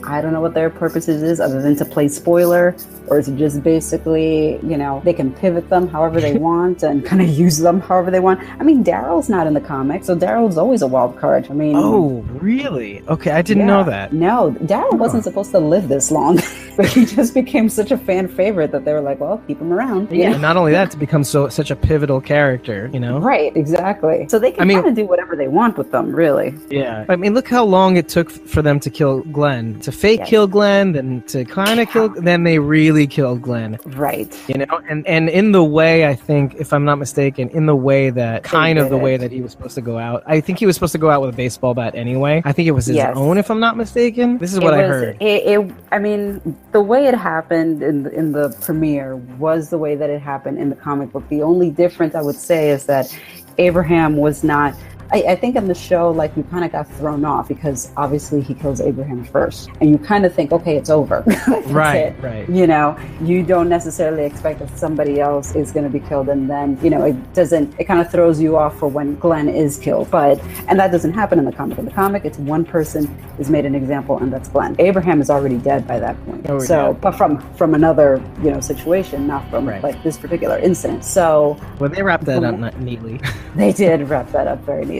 I don't know what their purposes is other than to play spoiler, or is it just basically, you know, they can pivot them however they want and kind of use them however they want. I mean, Daryl's not in the comics, so Daryl's always a wild card. I mean, Oh, really? Okay, I didn't know that. No, Daryl wasn't supposed to live this long, but he just became such a fan favorite that they were like, well, keep him around. you Yeah, know? not only that, to become such a pivotal character, you know? Right, exactly. So they can kind of do whatever they want with them, really. Yeah. I mean, look how long it took for them to kill Glenn. To fake Yes. kill Glenn, then to kind of kill, then they really killed Glenn. Right. You know, and in the way, I think, if I'm not mistaken, in the way that kind of did the way it. that he was supposed to go out. I think he was supposed to go out with a baseball bat anyway. I think it was his Yes. own, if I'm not mistaken. This is what I heard. I mean, the way it happened in the premiere was the way that it happened in the comic book. The only difference I would say is that Abraham was not. I think in the show, like, you kind of got thrown off because obviously he kills Abraham first, and you kind of think, okay, it's over. That's Right, it. right. You know, you don't necessarily expect that somebody else is going to be killed, and then, you know, it kind of throws you off for when Glenn is killed. And that doesn't happen in the comic. In the comic, it's one person is made an example, and that's Glenn. Abraham is already dead by that point. Oh, so, yeah. but from another, you know, situation, not from Right. like this particular incident. So Well, they wrapped that up neatly. they did wrap that up very neatly.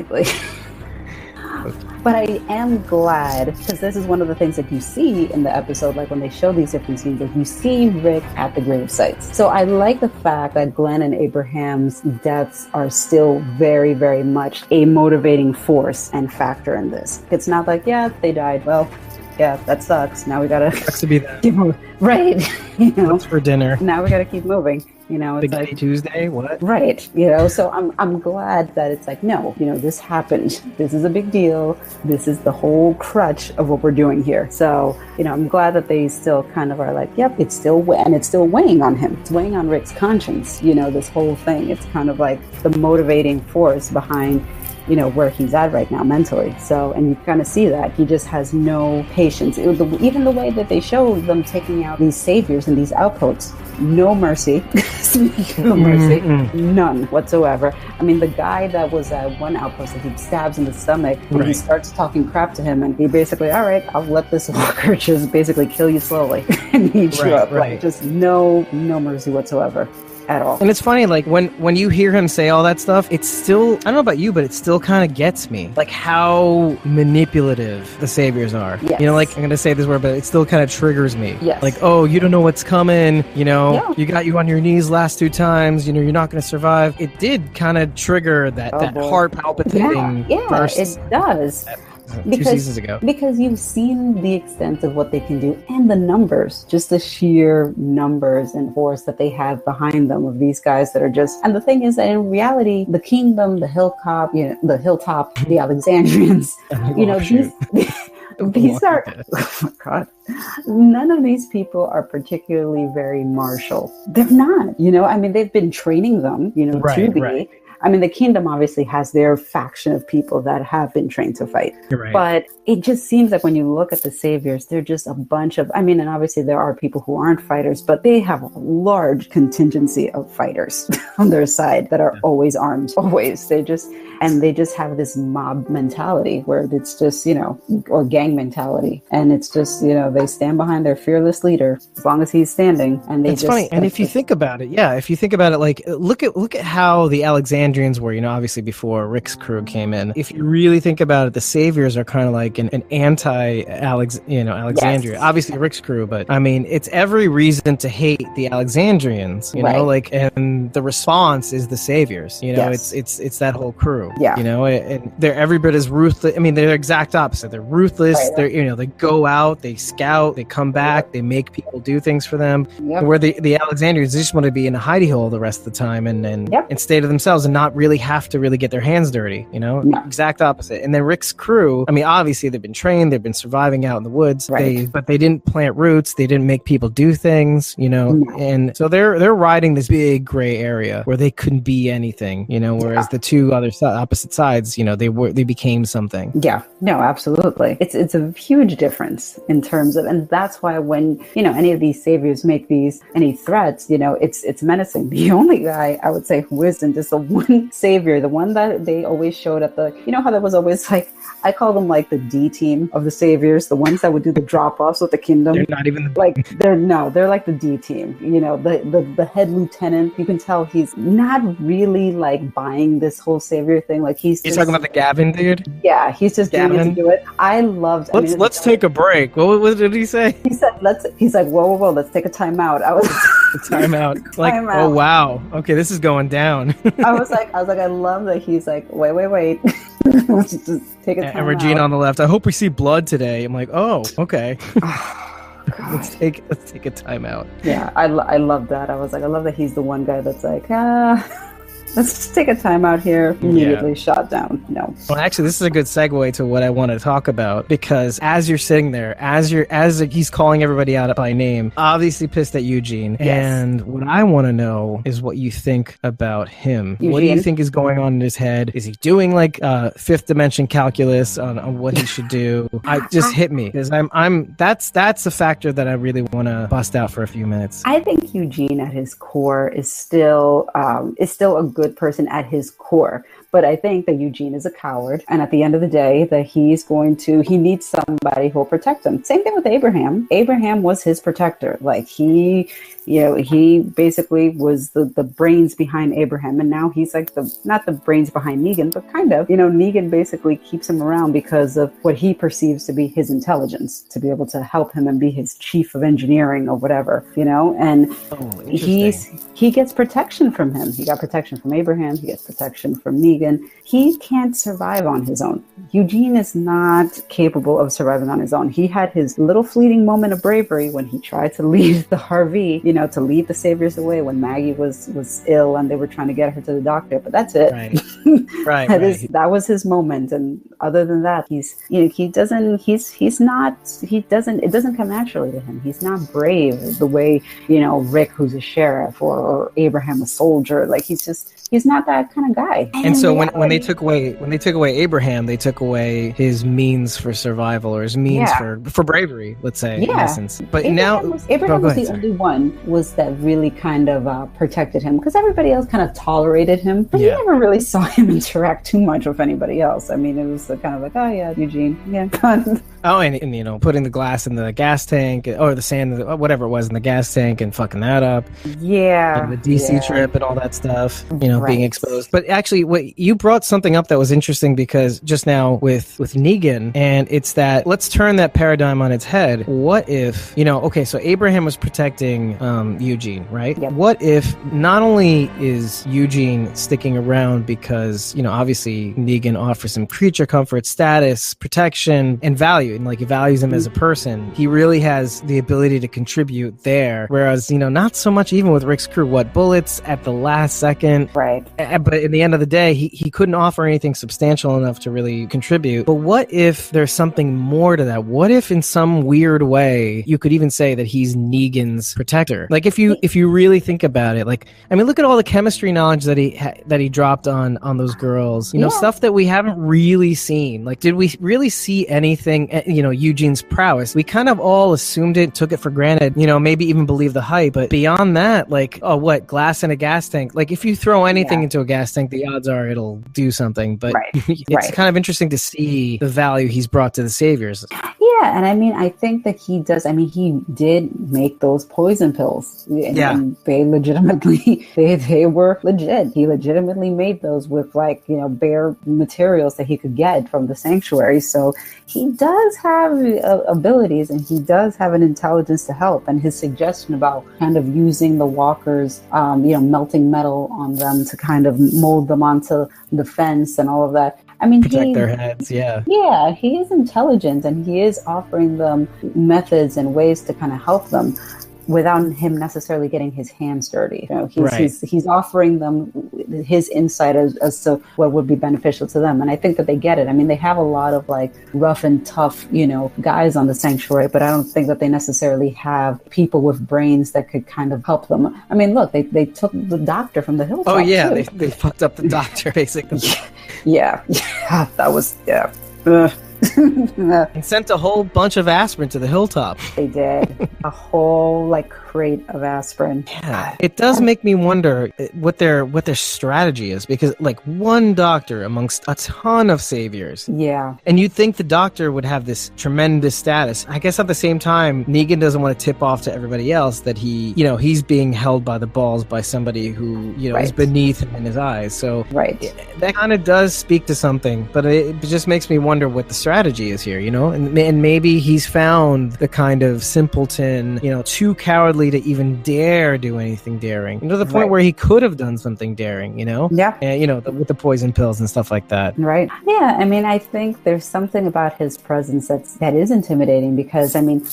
But I am glad, because this is one of the things that you see in the episode, like when they show these different scenes, that you see Rick at the grave sites. So I like the fact that Glenn and Abraham's deaths are still very, very much a motivating force and factor in this. It's not like, yeah, they died. Well, yeah, that sucks. Now we gotta Sucks to be that. keep moving. Right. You know, What's for dinner? now we gotta keep moving. You know, it's Big like, Daddy Tuesday? What? right, you know, so I'm glad that it's like, no, you know, this happened. This is a big deal. This is the whole crutch of what we're doing here. So, you know, I'm glad that they still kind of are like, yep, it's still weighing on him. It's weighing on Rick's conscience, you know, this whole thing. It's kind of like the motivating force behind, you know, where he's at right now mentally. So, and you kind of see that he just has no patience. Even the way that they show them taking out these saviors and these outposts, no mercy, no mercy, none whatsoever. I mean, the guy that was at one outpost that he stabs in the stomach, and he Right. starts talking crap to him, and he basically, all right, I'll let this walker just basically kill you slowly and eat you Right, up. right. Like, just no mercy whatsoever at all. And it's funny, like, when you hear him say all that stuff, it's still, I don't know about you, but it still kind of gets me. Like, how manipulative the saviors are. Yes. You know, like, I'm going to say this word, but it still kind of triggers me. Yes. Like, oh, you don't know what's coming. You know, Yeah. you got you on your knees last 2 times. You know, you're not going to survive. It did kind of trigger that Oh, boy. heart palpitating Yeah, burst. it does. seasons ago. Because you've seen the extent of what they can do and the numbers, just the sheer numbers and force that they have behind them of these guys that are just. And the thing is that in reality, the kingdom, the hilltop, the Alexandrians, these are. Oh my God. None of these people are particularly very martial. They're not, they've been training them, to be. Right. I mean, the kingdom obviously has their faction of people that have been trained to fight. Right. But it just seems like when you look at the saviors, they're just a bunch of, and obviously there are people who aren't fighters, but they have a large contingency of fighters on their side that are always armed, always. They just have this mob mentality where it's just, or gang mentality. And it's just, they stand behind their fearless leader as long as he's standing. And it's funny. And if you think about it, like, look at how the Alexandrians were, obviously before Rick's crew came in. If you really think about it, the saviors are kind of like an Alexandria. Yes. Obviously Rick's crew, but it's every reason to hate the Alexandrians, and the response is the saviors. It's that whole crew. Yeah. And they're every bit as ruthless. They're the exact opposite. They're ruthless. Right. They're they go out, they scout, they come back, they make people do things for them. Yep. Where the Alexandrians, they just want to be in a hidey hole the rest of the time and stay to themselves and not really have to really get their hands dirty. No. Exact opposite. And then Rick's crew, obviously they've been trained, they've been surviving out in the woods. Right. But they didn't plant roots, they didn't make people do things, No. And so they're riding this big gray area where they couldn't be anything, whereas the two other opposite sides, they became something. Yeah, no, absolutely. It's a huge difference in terms of, and that's why when, any of these saviors make any threats, it's menacing. The only guy I would say who isn't is the one savior, the one that they always showed at the, how there was always like, I call them like the D team of the saviors, the ones that would do the drop-offs with the kingdom. They're not even they're like the D team, the head lieutenant. You can tell he's not really like buying this whole savior thing. Like you're talking about the Gavin dude? Yeah, he's just doing it to do it. I loved. Let's take a break. What did he say? He said he's like whoa, let's take a time out. I was time out. Like time out. Oh wow, okay, this is going down. I was like I love that he's like wait. Let's just take a time and Regina out. On the left. I hope we see blood today. I'm like, oh, okay. Let's take a time out. Yeah, I love that. I was like, I love that he's the one guy that's like, let's just take a time out here. Immediately shot down. No. Well, actually, this is a good segue to what I want to talk about, because as you're sitting there, as he's calling everybody out by name, obviously pissed at Eugene. Yes. And what I want to know is what you think about him. Eugene? What do you think is going on in his head? Is he doing like fifth dimension calculus on what he should do? Just hit me, because that's a factor that I really want to bust out for a few minutes. I think Eugene at his core is still a good person at his core. But I think that Eugene is a coward. And at the end of the day, that he needs somebody who will protect him. Same thing with Abraham. Abraham was his protector. Like he basically was the brains behind Abraham. And now he's like not the brains behind Negan, but kind of, Negan basically keeps him around because of what he perceives to be his intelligence, to be able to help him and be his chief of engineering or whatever, and he gets protection from him. He got protection from Abraham. He gets protection from Negan. He can't survive on his own. Eugene is not capable of surviving on his own. He had his little fleeting moment of bravery when he tried to lead the RV, to lead the saviors away when Maggie was ill and they were trying to get her to the doctor. But that's it. Right. That was his moment. And other than that, it doesn't come naturally to him. He's not brave the way, Rick, who's a sheriff, or Abraham, a soldier. Like he's not that kind of guy. And so when they took away Abraham, they took away his means for survival, or his means for bravery, let's say, in essence. But Abraham was the only one that really kind of protected him, because everybody else kind of tolerated him, but you never really saw him interact too much with anybody else. It was kind of like, oh yeah, Eugene, yeah. Oh, and putting the glass in the gas tank, or the sand, whatever it was, in the gas tank, and fucking that up. Yeah. And the DC trip and all that stuff, being exposed. But actually, you brought something up that was interesting, because just now with Negan, and it's that, let's turn that paradigm on its head. What if, okay, so Abraham was protecting Eugene, right? Yep. What if not only is Eugene sticking around because, obviously Negan offers him creature comfort, status, protection, and value, and like he values him as a person. He really has the ability to contribute there, whereas, not so much even with Rick's crew. What, bullets at the last second? Right. But in the end of the day, he couldn't offer anything substantial enough to really contribute. But what if there's something more to that? What if in some weird way you could even say that he's Negan's protector? Like if you really think about it, like, I mean, look at all the chemistry knowledge that he dropped on those girls. Stuff that we haven't really seen. Like, did we really see anything? Eugene's prowess. We kind of all assumed it, took it for granted. Maybe even believe the hype. But beyond that, like, oh, what, glass in a gas tank? Like, if you throw anything into a gas tank, the odds are it'll do something. But it's kind of interesting to see the value he's brought to the Saviors. Yeah, and I mean, I think that he does. I mean, he did make those poison pills. And they legitimately, they were legit. He legitimately made those with bare materials that he could get from the sanctuary. So he does have abilities, and he does have an intelligence to help. And his suggestion about kind of using the walkers, melting metal on them to kind of mold them onto the fence and all of that. I mean, protect their heads, yeah. Yeah, he is intelligent, and he is offering them methods and ways to kind of help them without him necessarily getting his hands dirty. He's offering them his insight as to what would be beneficial to them. And I think that they get it. I mean, they have a lot of rough and tough, guys on the sanctuary, but I don't think that they necessarily have people with brains that could kind of help them. I mean, look, they took the doctor from the hilltop. Oh yeah, they fucked up the doctor basically. Yeah, that was, and sent a whole bunch of aspirin to the hilltop. They did. A whole crate of aspirin. Yeah. It does make me wonder what their strategy is, because one doctor amongst a ton of saviors. Yeah. And you'd think the doctor would have this tremendous status. I guess at the same time, Negan doesn't want to tip off to everybody else that he's being held by the balls by somebody who, is beneath him in his eyes. So that kind of does speak to something, but it just makes me wonder what the strategy is here, and maybe he's found the kind of simpleton, too cowardly to even dare do anything daring, to the point where he could have done something daring, Yeah. And, with the poison pills and stuff like that. Right. Yeah. I mean, I think there's something about his presence that is intimidating, because, I mean,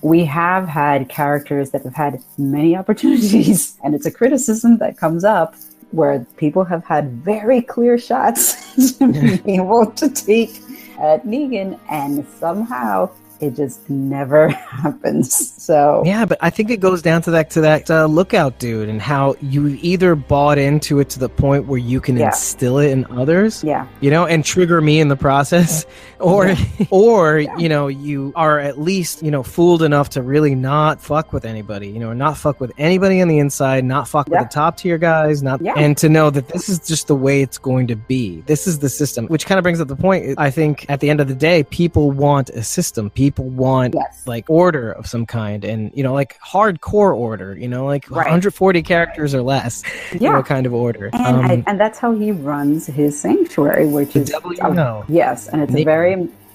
we have had characters that have had many opportunities, and it's a criticism that comes up where people have had very clear shots to be able to take at Negan, and somehow it just never happens. So yeah, but I think it goes down to that lookout dude, and how you either bought into it to the point where you can instill it in others, and trigger me in the process, or you are at least fooled enough to really not fuck with anybody, not fuck with anybody on the inside, not fuck with the top tier guys, and to know that this is just the way it's going to be. This is the system, which kind of brings up the point. I think at the end of the day, people want a system. People want order of some kind, and hardcore order, 140 characters or less, kind of order. And that's how he runs his sanctuary, which is yes, and it's a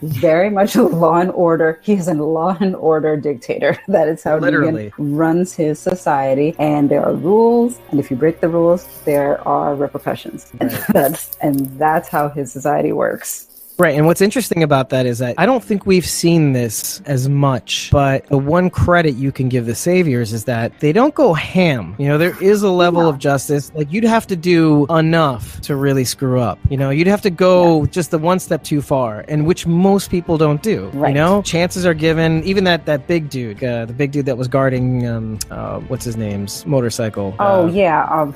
very much a law and order. He's a law and order dictator. That is how Negan runs his society, and there are rules, and if you break the rules, there are repercussions. Right. And that's how his society works. Right, and what's interesting about that is that I don't think we've seen this as much, but the one credit you can give the Saviors is that they don't go ham. There is a level of justice. You'd have to do enough to really screw up. You'd have to go just the one step too far, and which most people don't do. Right. Chances are given. Even that big dude, the big dude that was guarding, what's his name's motorcycle?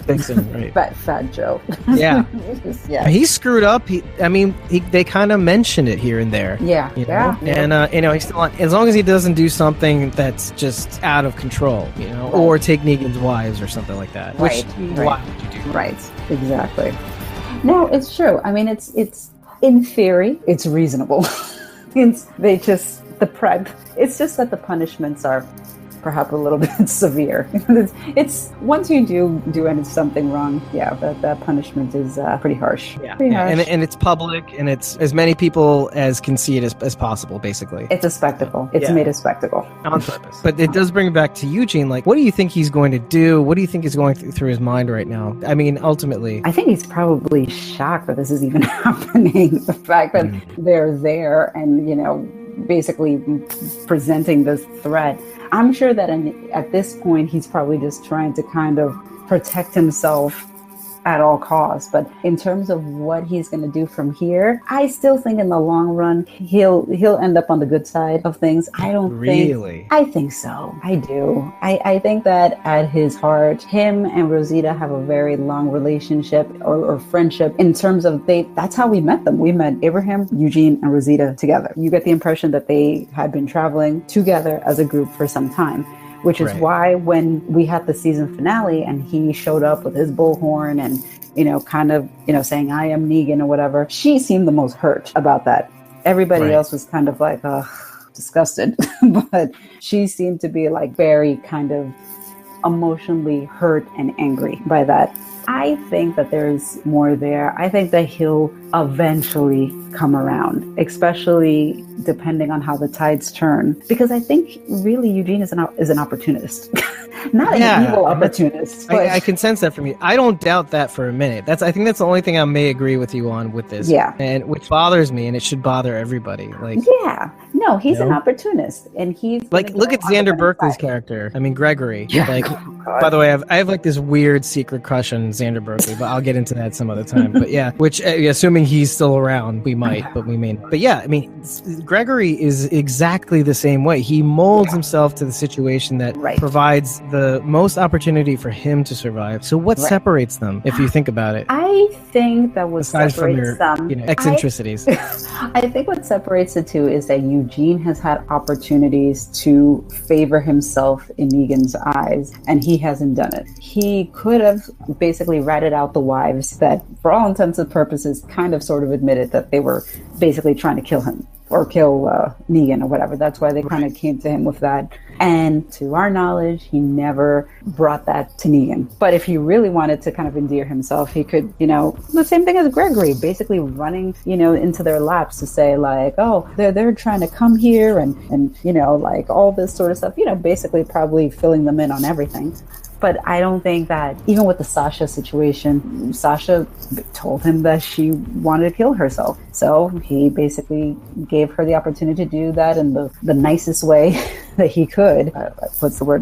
Vixen, right? Fat Joe. Yeah. He screwed up. They kind of mention it here and there. And he's still on, as long as he doesn't do something that's just out of control, or take Negan's wives or something like that. Why would you do? Right, exactly. No, it's true. I mean, it's in theory, it's reasonable. It's just that the punishments are perhaps a little bit severe. It's once you do something wrong, that punishment is pretty harsh. Pretty harsh. And it's public, and it's as many people as can see it as possible, basically. It's a spectacle. It's made a spectacle. On purpose. But it does bring back to Eugene, like, what do you think he's going to do? What do you think is going through his mind right now? I mean, ultimately, I think he's probably shocked that this is even happening. The fact that they're there and, basically presenting this threat. I'm sure that at this point, he's probably just trying to kind of protect himself at all costs. But in terms of what he's going to do from here, I still think in the long run, he'll end up on the good side of things. I don't really. I think so. I do. I think that at his heart, him and Rosita have a very long relationship or friendship in terms of that's how we met them. We met Abraham, Eugene, and Rosita together. You get the impression that they had been traveling together as a group for some time. Which is why when we had the season finale and he showed up with his bullhorn and, saying, I am Negan or whatever, she seemed the most hurt about that. Everybody else was kind of like, disgusted. But she seemed to be like very kind of emotionally hurt and angry by that. I think that there's more there. I think that he'll eventually come around, especially depending on how the tides turn. Because I think really Eugene is an opportunist. Not an evil opportunist. But I can sense that from you. I don't doubt that for a minute. I think that's the only thing I may agree with you on with this. Yeah. And which bothers me, and it should bother everybody. No, he's an opportunist, and he's look at Xander Berkeley's character. I mean, Gregory. Yeah. By the way, I have this weird secret crush on Xander Berkeley, but I'll get into that some other time. But which assuming he's still around, we might, but we may not. But I mean, Gregory is exactly the same way. He molds himself to the situation that provides the most opportunity for him to survive. So what separates them, if you think about it? I think that what separates them, eccentricities. I think what separates the two is that Eugene has had opportunities to favor himself in Negan's eyes, and he hasn't done it. He could have basically ratted out the wives that, for all intents and purposes, kind of sort of admitted that they were basically trying to kill him or kill Negan or whatever. That's why they kind of came to him with that. And to our knowledge, he never brought that to Negan. But if he really wanted to kind of endear himself, he could, the same thing as Gregory, basically running, into their laps to say like, oh, they're trying to come here and like all this sort of stuff, basically probably filling them in on everything. But I don't think that, even with the Sasha situation, Sasha told him that she wanted to kill herself. So he basically gave her the opportunity to do that in the nicest way that he could.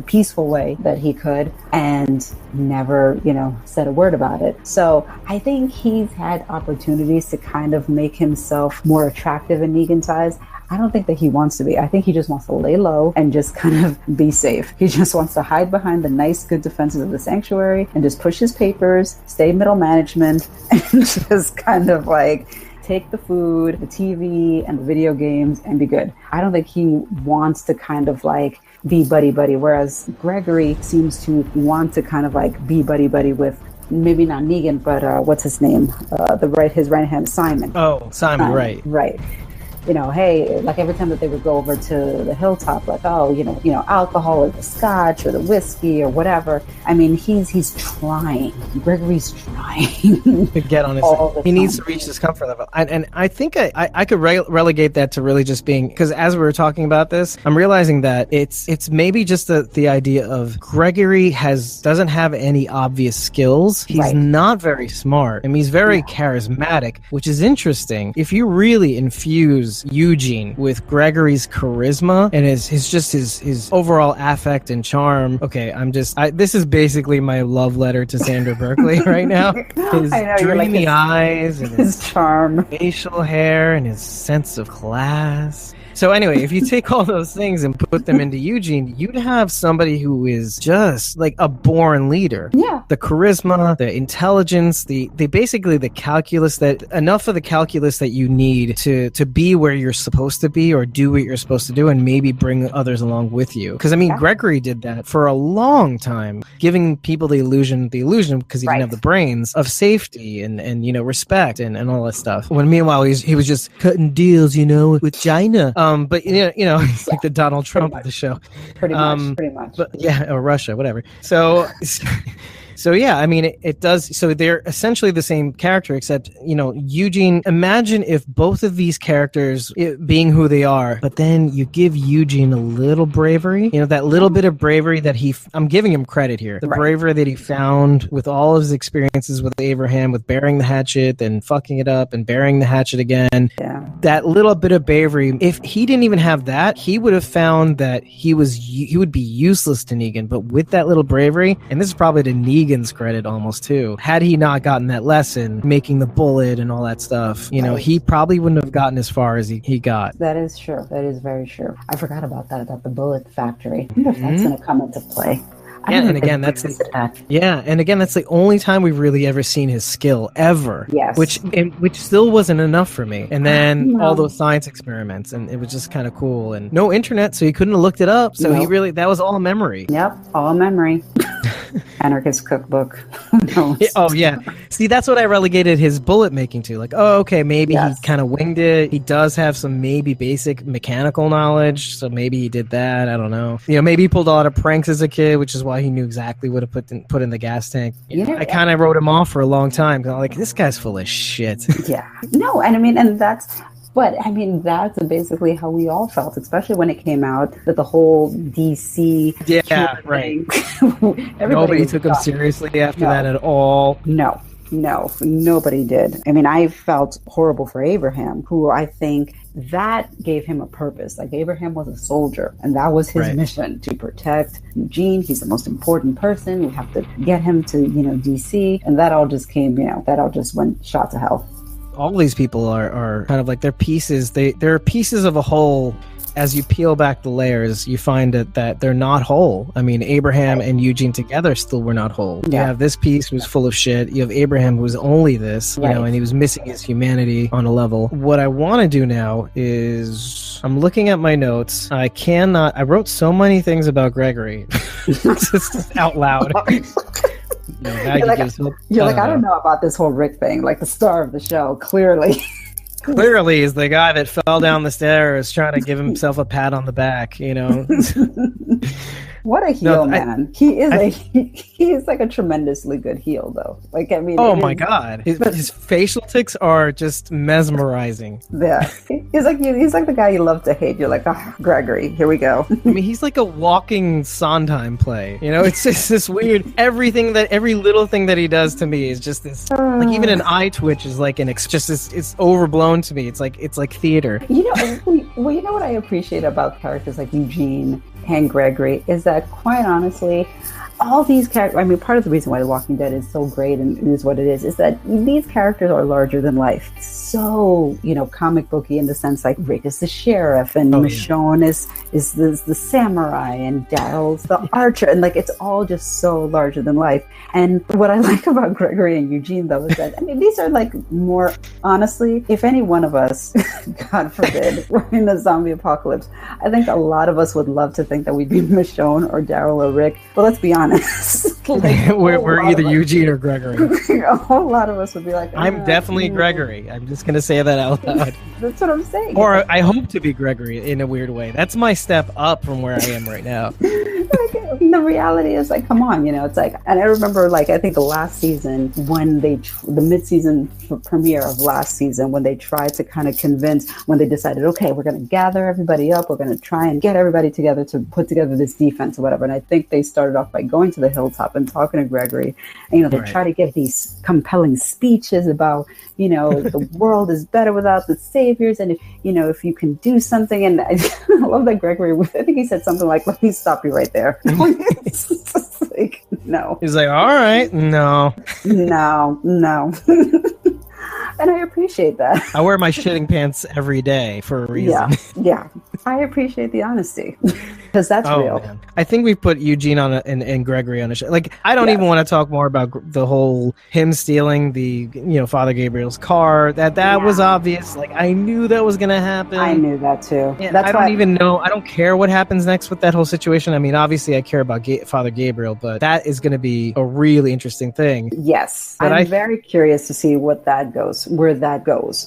Peaceful way that he could, and never, said a word about it. So I think he's had opportunities to kind of make himself more attractive in Negan's eyes. I don't think that he wants to be. I think he just wants to lay low and just kind of be safe. He just wants to hide behind the nice, good defenses of the sanctuary and just push his papers, stay middle management, and just kind of like take the food, the TV, and the video games and be good. I don't think he wants to kind of like be buddy-buddy, whereas Gregory seems to want to kind of like be buddy-buddy with maybe not Negan, but what's his name? His right hand, Simon. Oh, Simon, right. Right. Hey, like every time that they would go over to the hilltop, like, oh, alcohol or the scotch or the whiskey or whatever. I mean, he's trying. Gregory's trying to get on his. He needs to reach this comfort level, and I think I could relegate that to really just being, because as we were talking about this, I'm realizing that it's maybe just the idea of Gregory doesn't have any obvious skills. He's not very smart. I mean, he's very charismatic, which is interesting. If you really infuse Eugene with Gregory's charisma and his overall affect and charm. Okay, this is basically my love letter to Xander Berkeley right now. His dreamy eyes and his charm, facial hair, and his sense of class. So anyway, if you take all those things and put them into Eugene, you'd have somebody who is just like a born leader. Yeah. The charisma, the intelligence, basically the calculus, enough of the calculus that you need to be where you're supposed to be or do what you're supposed to do and maybe bring others along with you. Because I mean, Gregory did that for a long time, giving people the illusion because he didn't have the brains of safety and respect and all that stuff. When meanwhile he was just cutting deals, with China. But he's like the Donald Trump of the show. Pretty much. But yeah, or Russia, whatever. So yeah, I mean, it does. So they're essentially the same character, except, Eugene, imagine if both of these characters being who they are, but then you give Eugene a little bravery, that little bit of bravery that I'm giving him credit here. The bravery that he found with all of his experiences with Abraham, with burying the hatchet, then fucking it up and burying the hatchet again. Yeah. That little bit of bravery, if he didn't even have that, he would have found that he would be useless to Negan. But with that little bravery, and this is probably to Negan's credit almost too, had he not gotten that lesson, making the bullet and all that stuff, he probably wouldn't have gotten as far as he got. That is true. That is very true. I forgot about the bullet factory. I wonder if that's going to come into play. And again, that's the only time we've really ever seen his skill ever. Yes. Which still wasn't enough for me. And then all those science experiments, and it was just kind of cool. And no internet, so he couldn't have looked it up. So that was all memory. Yep, all memory. Anarchist cookbook. Oh yeah. See, that's what I relegated his bullet making to. Like, oh, okay, maybe he kind of winged it. He does have some maybe basic mechanical knowledge, so maybe he did that. I don't know. Maybe he pulled a lot of pranks as a kid, which is why he knew exactly what to put in the gas tank. I kind of wrote him off for a long time. I'm like, this guy's full of shit. Yeah. No, and I mean, that's basically how we all felt, especially when it came out that the whole DC thing. Nobody took him seriously after that at all. No, nobody did. I mean, I felt horrible for Abraham, who I think that gave him a purpose. Like, Abraham was a soldier, and that was his mission, to protect Eugene. He's the most important person. We have to get him to, DC. And that all just went shot to hell. All these people are kind of like, they're pieces. They're pieces of a whole. As you peel back the layers, you find that they're not whole. I mean, Abraham and Eugene together still were not whole. You have this piece who's full of shit. You have Abraham who's only this, and he was missing his humanity on a level. What I want to do now is, I'm looking at my notes. I wrote so many things about Gregory just out loud. You're like, I don't know about this whole Rick thing, like the star of the show, clearly. Clearly is the guy that fell down the stairs trying to give himself a pat on the back, What a heel, man. He's like a tremendously good heel, though. Like, I mean, my God. His facial tics are just mesmerizing. Yeah. He's like the guy you love to hate. You're like, Gregory, here we go. I mean, he's like a walking Sondheim play. It's just this weird, every little thing that he does to me is just this, like, even an eye twitch is like it's overblown to me. It's like theater. You know what I appreciate about characters like Eugene and Gregory is that, quite honestly, all these characters, I mean, part of the reason why The Walking Dead is so great and is what it is that these characters are larger than life. So, comic booky in the sense, like, Rick is the sheriff, and Michonne is the samurai, and Daryl's the archer, and, like, it's all just so larger than life. And what I like about Gregory and Eugene, though, is that, I mean, these are, like, more, honestly, if any one of us, God forbid, were in the zombie apocalypse, I think a lot of us would love to think that we'd be Michonne or Daryl or Rick, but let's be honest. Like, we're either Eugene or Gregory. A whole lot of us would be like, I'm definitely Gregory. I'm just going to say that out loud. That's what I'm saying. Or I hope to be Gregory in a weird way. That's my step up from where I am right now. The reality is, like, come on, it's like, and I remember, like, I think the last season when the mid-season premiere of last season, when they tried to kind of convince, when they decided, okay, we're going to gather everybody up, we're going to try and get everybody together to put together this defense or whatever. And I think they started off by going to the hilltop and talking to Gregory. And, they try to get these compelling speeches about, the world is better without the saviors. And if you can do something, and I love that Gregory, I think he said something like, let me stop you right there. It's like, no. He's like, all right, no. And I appreciate that. I wear my shitting pants every day for a reason. Yeah. I appreciate the honesty. because that's real. Man. I think we put Eugene on and Gregory on a show. Like, I don't even want to talk more about the whole him stealing the Father Gabriel's car. That was obvious. Like, I knew that was gonna happen. I knew that too. And I don't even know. I don't care what happens next with that whole situation. I mean, obviously, I care about Father Gabriel, but that is going to be a really interesting thing. Yes, but I'm very curious to see where that goes.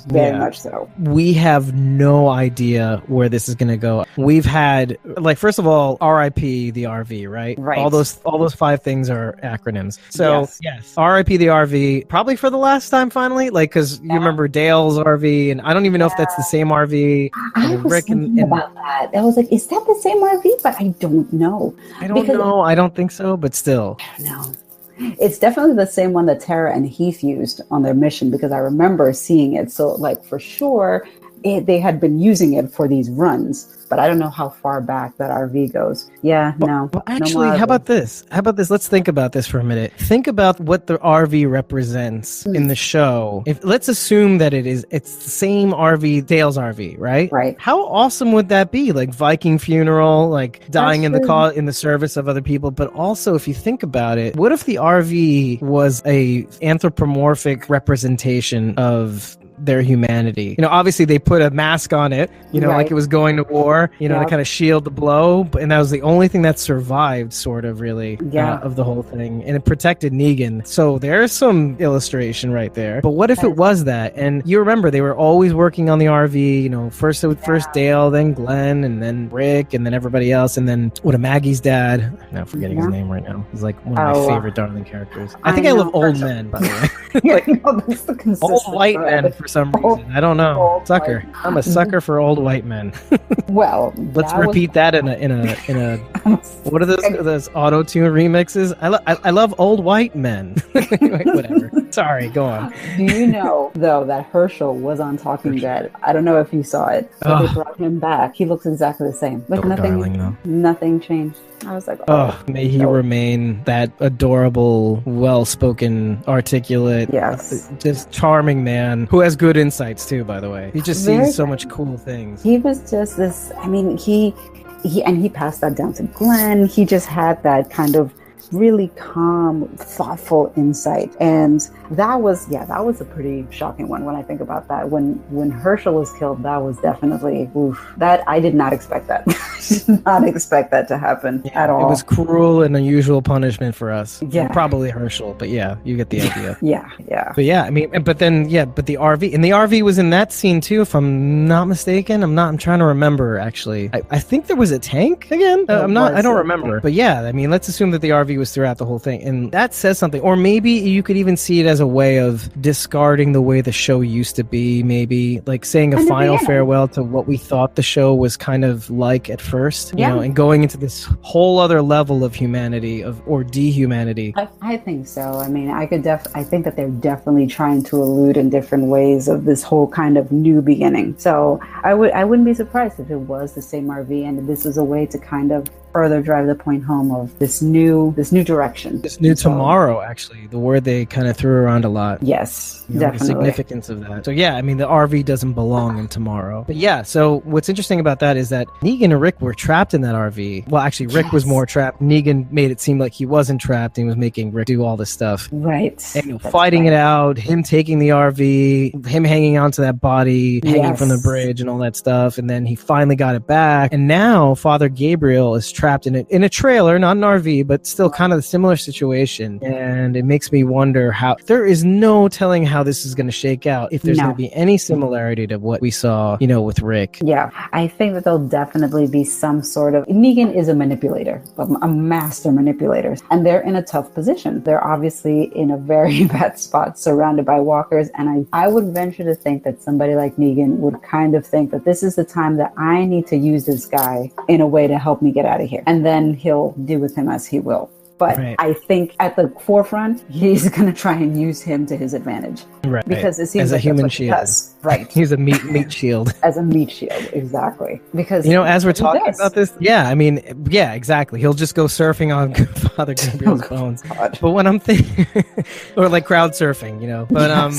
Very much so. We have no idea where this is going to go. We've had, like, first of all, R.I.P. the RV, right? Right. All those 5 things are acronyms. So yes, R.I.P. the RV, probably for the last time finally, like, because you remember Dale's RV, and I don't even know if that's the same RV. I was thinking about that. I was like, is that the same RV? But I don't know. I don't know. I don't think so, but still. No. It's definitely the same one that Tara and Heath used on their mission, because I remember seeing it. So, like, for sure, they had been using it for these runs. But I don't know how far back that RV goes. No. Well, actually, how about this? Let's think about this for a minute. Think about what the RV represents in the show. Let's assume that it's the same RV, Dale's RV, right? Right. How awesome would that be? Like Viking funeral, like dying in the service of other people. But also, if you think about it, what if the RV was a anthropomorphic representation of their humanity? Obviously they put a mask on it, like it was going to war, to kind of shield the blow, and that was the only thing that survived, sort of, really, of the whole thing, and it protected Negan. So there's some illustration right there. But what if it was that? And you remember they were always working on the RV, first Dale, then Glenn, and then Rick, and then everybody else, and then Maggie's dad, I'm now forgetting his name right now. He's like one of my favorite darling characters. I think I love old men, by the way. That's the consistent old white men for some reason. I don't know. Sucker. I'm a sucker for old white men. Well, let's repeat that in a what are those auto-tune remixes? I love old white men. Whatever. Sorry, go on. Do you know though that Herschel was on Talking Dead? I don't know if you saw it, but they brought him back. He looks exactly the same. Like nothing changed. I was like, may he remain that adorable, well-spoken, articulate, just charming man who has good insights too, by the way. He just sees so much cool things. He was just this, I mean, he passed that down to Glenn. He just had that kind of really calm, thoughtful insight. And that was a pretty shocking one when I think about that. When Herschel was killed, that was definitely, that I did not expect that. Did not expect that to happen at all. It was cruel and unusual punishment for us. Yeah. Probably Herschel, but you get the idea. Yeah. But I mean, but the RV, and the RV was in that scene too, if I'm not mistaken. I'm trying to remember, actually. I think there was a tank again. I don't remember. But I mean, let's assume that the RV was throughout the whole thing, and that says something. Or maybe you could even see it as a way of discarding the way the show used to be, maybe like saying a final farewell to what we thought the show was kind of like at first, and going into this whole other level of humanity or dehumanity. I think so. I mean, I think that they're definitely trying to allude in different ways of this whole kind of new beginning. So I wouldn't be surprised if it was the same RV, and this was a way to kind of further drive the point home of this new direction. This new tomorrow, actually, the word they kind of threw around a lot. Yes, definitely. The significance of that. So I mean, the RV doesn't belong in tomorrow. But so what's interesting about that is that Negan and Rick were trapped in that RV. Well, actually, Rick was more trapped. Negan made it seem like he wasn't trapped and was making Rick do all this stuff. Right. And fighting it out, him taking the RV, him hanging onto that body, hanging from the bridge and all that stuff. And then he finally got it back. And now Father Gabriel is trapped in a trailer, not an RV, but still kind of a similar situation. And it makes me wonder how there is no telling how this is going to shake out, if there's going to be any similarity to what we saw, with Rick. Yeah, I think that there'll definitely be some sort of... Negan is a manipulator, a master manipulator, and they're in a tough position. They're obviously in a very bad spot, surrounded by walkers, and I would venture to think that somebody like Negan would kind of think that this is the time that I need to use this guy in a way to help me get out of here. And then he'll do with him as he will. But I think at the forefront, he's going to try and use him to his advantage. Right. Because it seems as like a human that's what he shield. does. Right. He's a meat shield. As a meat shield, exactly. Because as we're talking about this, exactly. He'll just go surfing on Father Gabriel's bones. God. But when I'm thinking, or like crowd surfing, but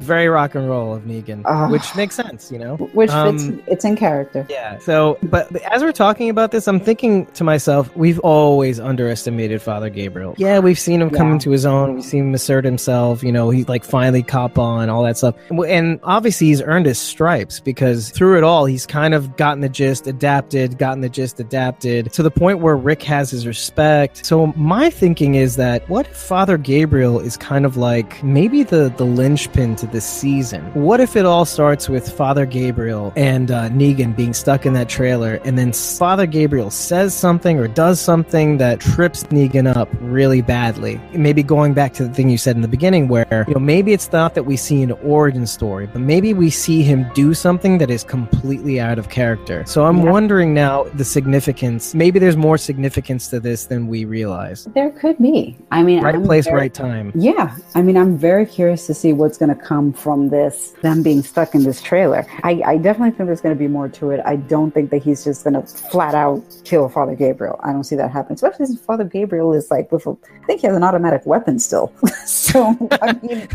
very rock and roll of Negan, which makes sense, Which fits, it's in character. Yeah. So, but as we're talking about this, I'm thinking to myself, we've always underestimated Father Gabriel. Yeah, we've seen him come into his own. We've seen him assert himself. He's like finally cop on, all that stuff. And obviously he's earned his stripes because through it all, he's kind of gotten the gist, adapted to the point where Rick has his respect. So my thinking is that what if Father Gabriel is kind of like maybe the linchpin to this season? What if it all starts with Father Gabriel and Negan being stuck in that trailer, and then Father Gabriel says something or does something that trips Negan up really badly? Maybe going back to the thing you said in the beginning where, maybe it's not that we see an origin story, but maybe we see him do something that is completely out of character. So I'm wondering now the significance. Maybe there's more significance to this than we realize. There could be. I mean, right place, right time. Yeah. I mean, I'm very curious to see what's going to come from this, them being stuck in this trailer. I definitely think there's going to be more to it. I don't think that he's just going to flat out kill Father Gabriel. I don't see that happening, especially since Father Gabriel is like, I think he has an automatic weapon still. So, I mean,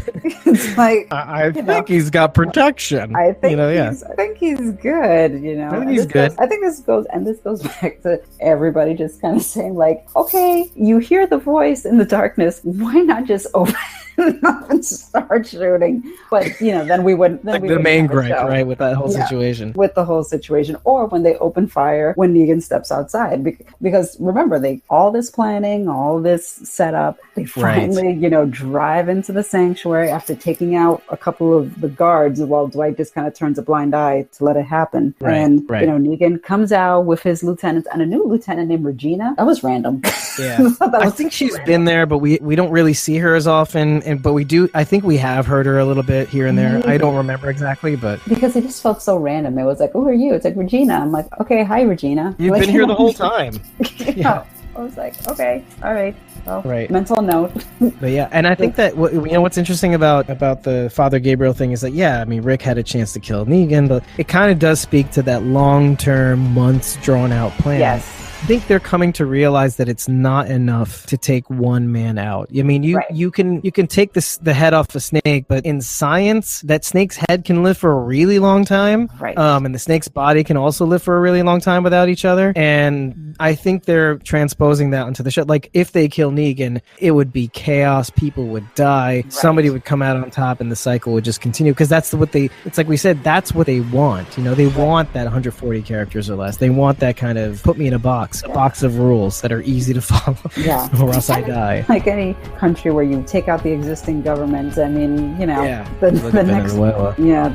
it's like, I think he's got protection. I think he's good, I think he's good. I think this goes back to everybody just kind of saying like, okay, you hear the voice in the darkness, why not just open up and start shooting? But then we wouldn't. Then like the main gripe, right, with that whole situation. With the whole situation, or when they open fire when Negan steps outside, because remember, all this planning, all this setup, they finally, drive into the sanctuary after taking out a couple of the guards, while Dwight just kind of turns a blind eye to let it happen. And Negan comes out with his lieutenants and a new lieutenant named Regina. That was random. Yeah, I think she's been there, but we don't really see her as often. But we do. I think we have heard her a little bit here and there. I don't remember exactly, but because it just felt so random. It was like, "Who are you?" It's like Regina. I'm like, "Okay, hi, Regina." You've been here the whole time. Yeah. I was like, "Okay, all right." Well, mental note. But yeah, and I think that what's interesting about the Father Gabriel thing is that Rick had a chance to kill Negan, but it kind of does speak to that long-term, months drawn-out plan. Yes. I think they're coming to realize that it's not enough to take one man out. I mean, you can take the head off a snake, but in science, that snake's head can live for a really long time. Right. And the snake's body can also live for a really long time without each other. And I think they're transposing that onto the show. Like, if they kill Negan, it would be chaos. People would die. Right. Somebody would come out on top, and the cycle would just continue. Because that's it's like we said, that's what they want. They want that 140 characters or less. They want that kind of put me in a box of rules that are easy to follow. Yeah. Or else I die. Like any country where you take out the existing government, I mean, the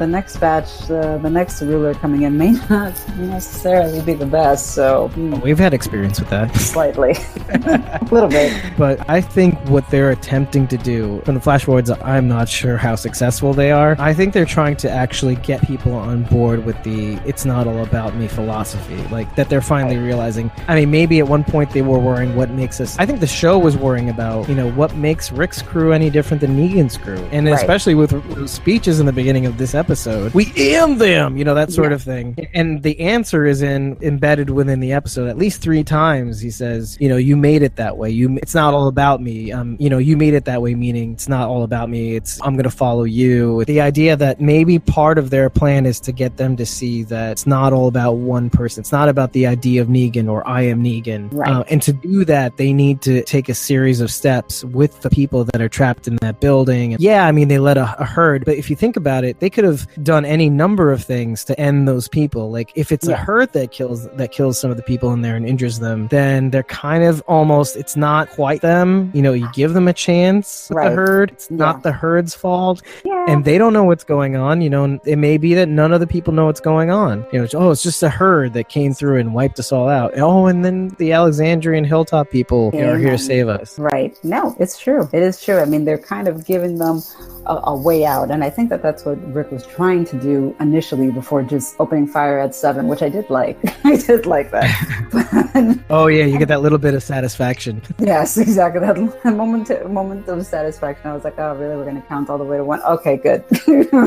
next batch, the next ruler coming in may not necessarily be the best. So we've had experience with that. Slightly. A little bit. But I think what they're attempting to do, from the flash forwards, I'm not sure how successful they are. I think they're trying to actually get people on board with the it's not all about me philosophy. Like, that they're finally realizing, I mean, maybe at one point they were worrying what makes us, I think the show was worrying about, what makes Rick's crew any different than Negan's crew. And especially with those speeches in the beginning of this episode, we am them, that sort of thing. And the answer is embedded within the episode at least 3 times. He says, you made it that way. It's not all about me. You made it that way, meaning it's not all about me. I'm going to follow you. The idea that maybe part of their plan is to get them to see that it's not all about one person. It's not about the idea of Negan or I am Negan. Right. And to do that, they need to take a series of steps with the people that are trapped in that building. Yeah, I mean, they let a herd, but if you think about it, they could have done any number of things to end those people. Like, if it's a herd that kills some of the people in there and injures them, then they're kind of almost, it's not quite them. You give them a chance with the herd. It's not the herd's fault. Yeah. And they don't know what's going on. It may be that none of the people know what's going on. It's just a herd that came through and wiped us all out. Oh, oh, and then the Alexandrian hilltop people are here to save us. Right. No, it's true. It is true. I mean, they're kind of giving them a way out. And I think that that's what Rick was trying to do initially before just opening fire at 7, which I did like. I did like that. Oh, yeah, you get that little bit of satisfaction. Yes, exactly. That moment of satisfaction. I was like, oh, really? We're going to count all the way to 1? Okay, good.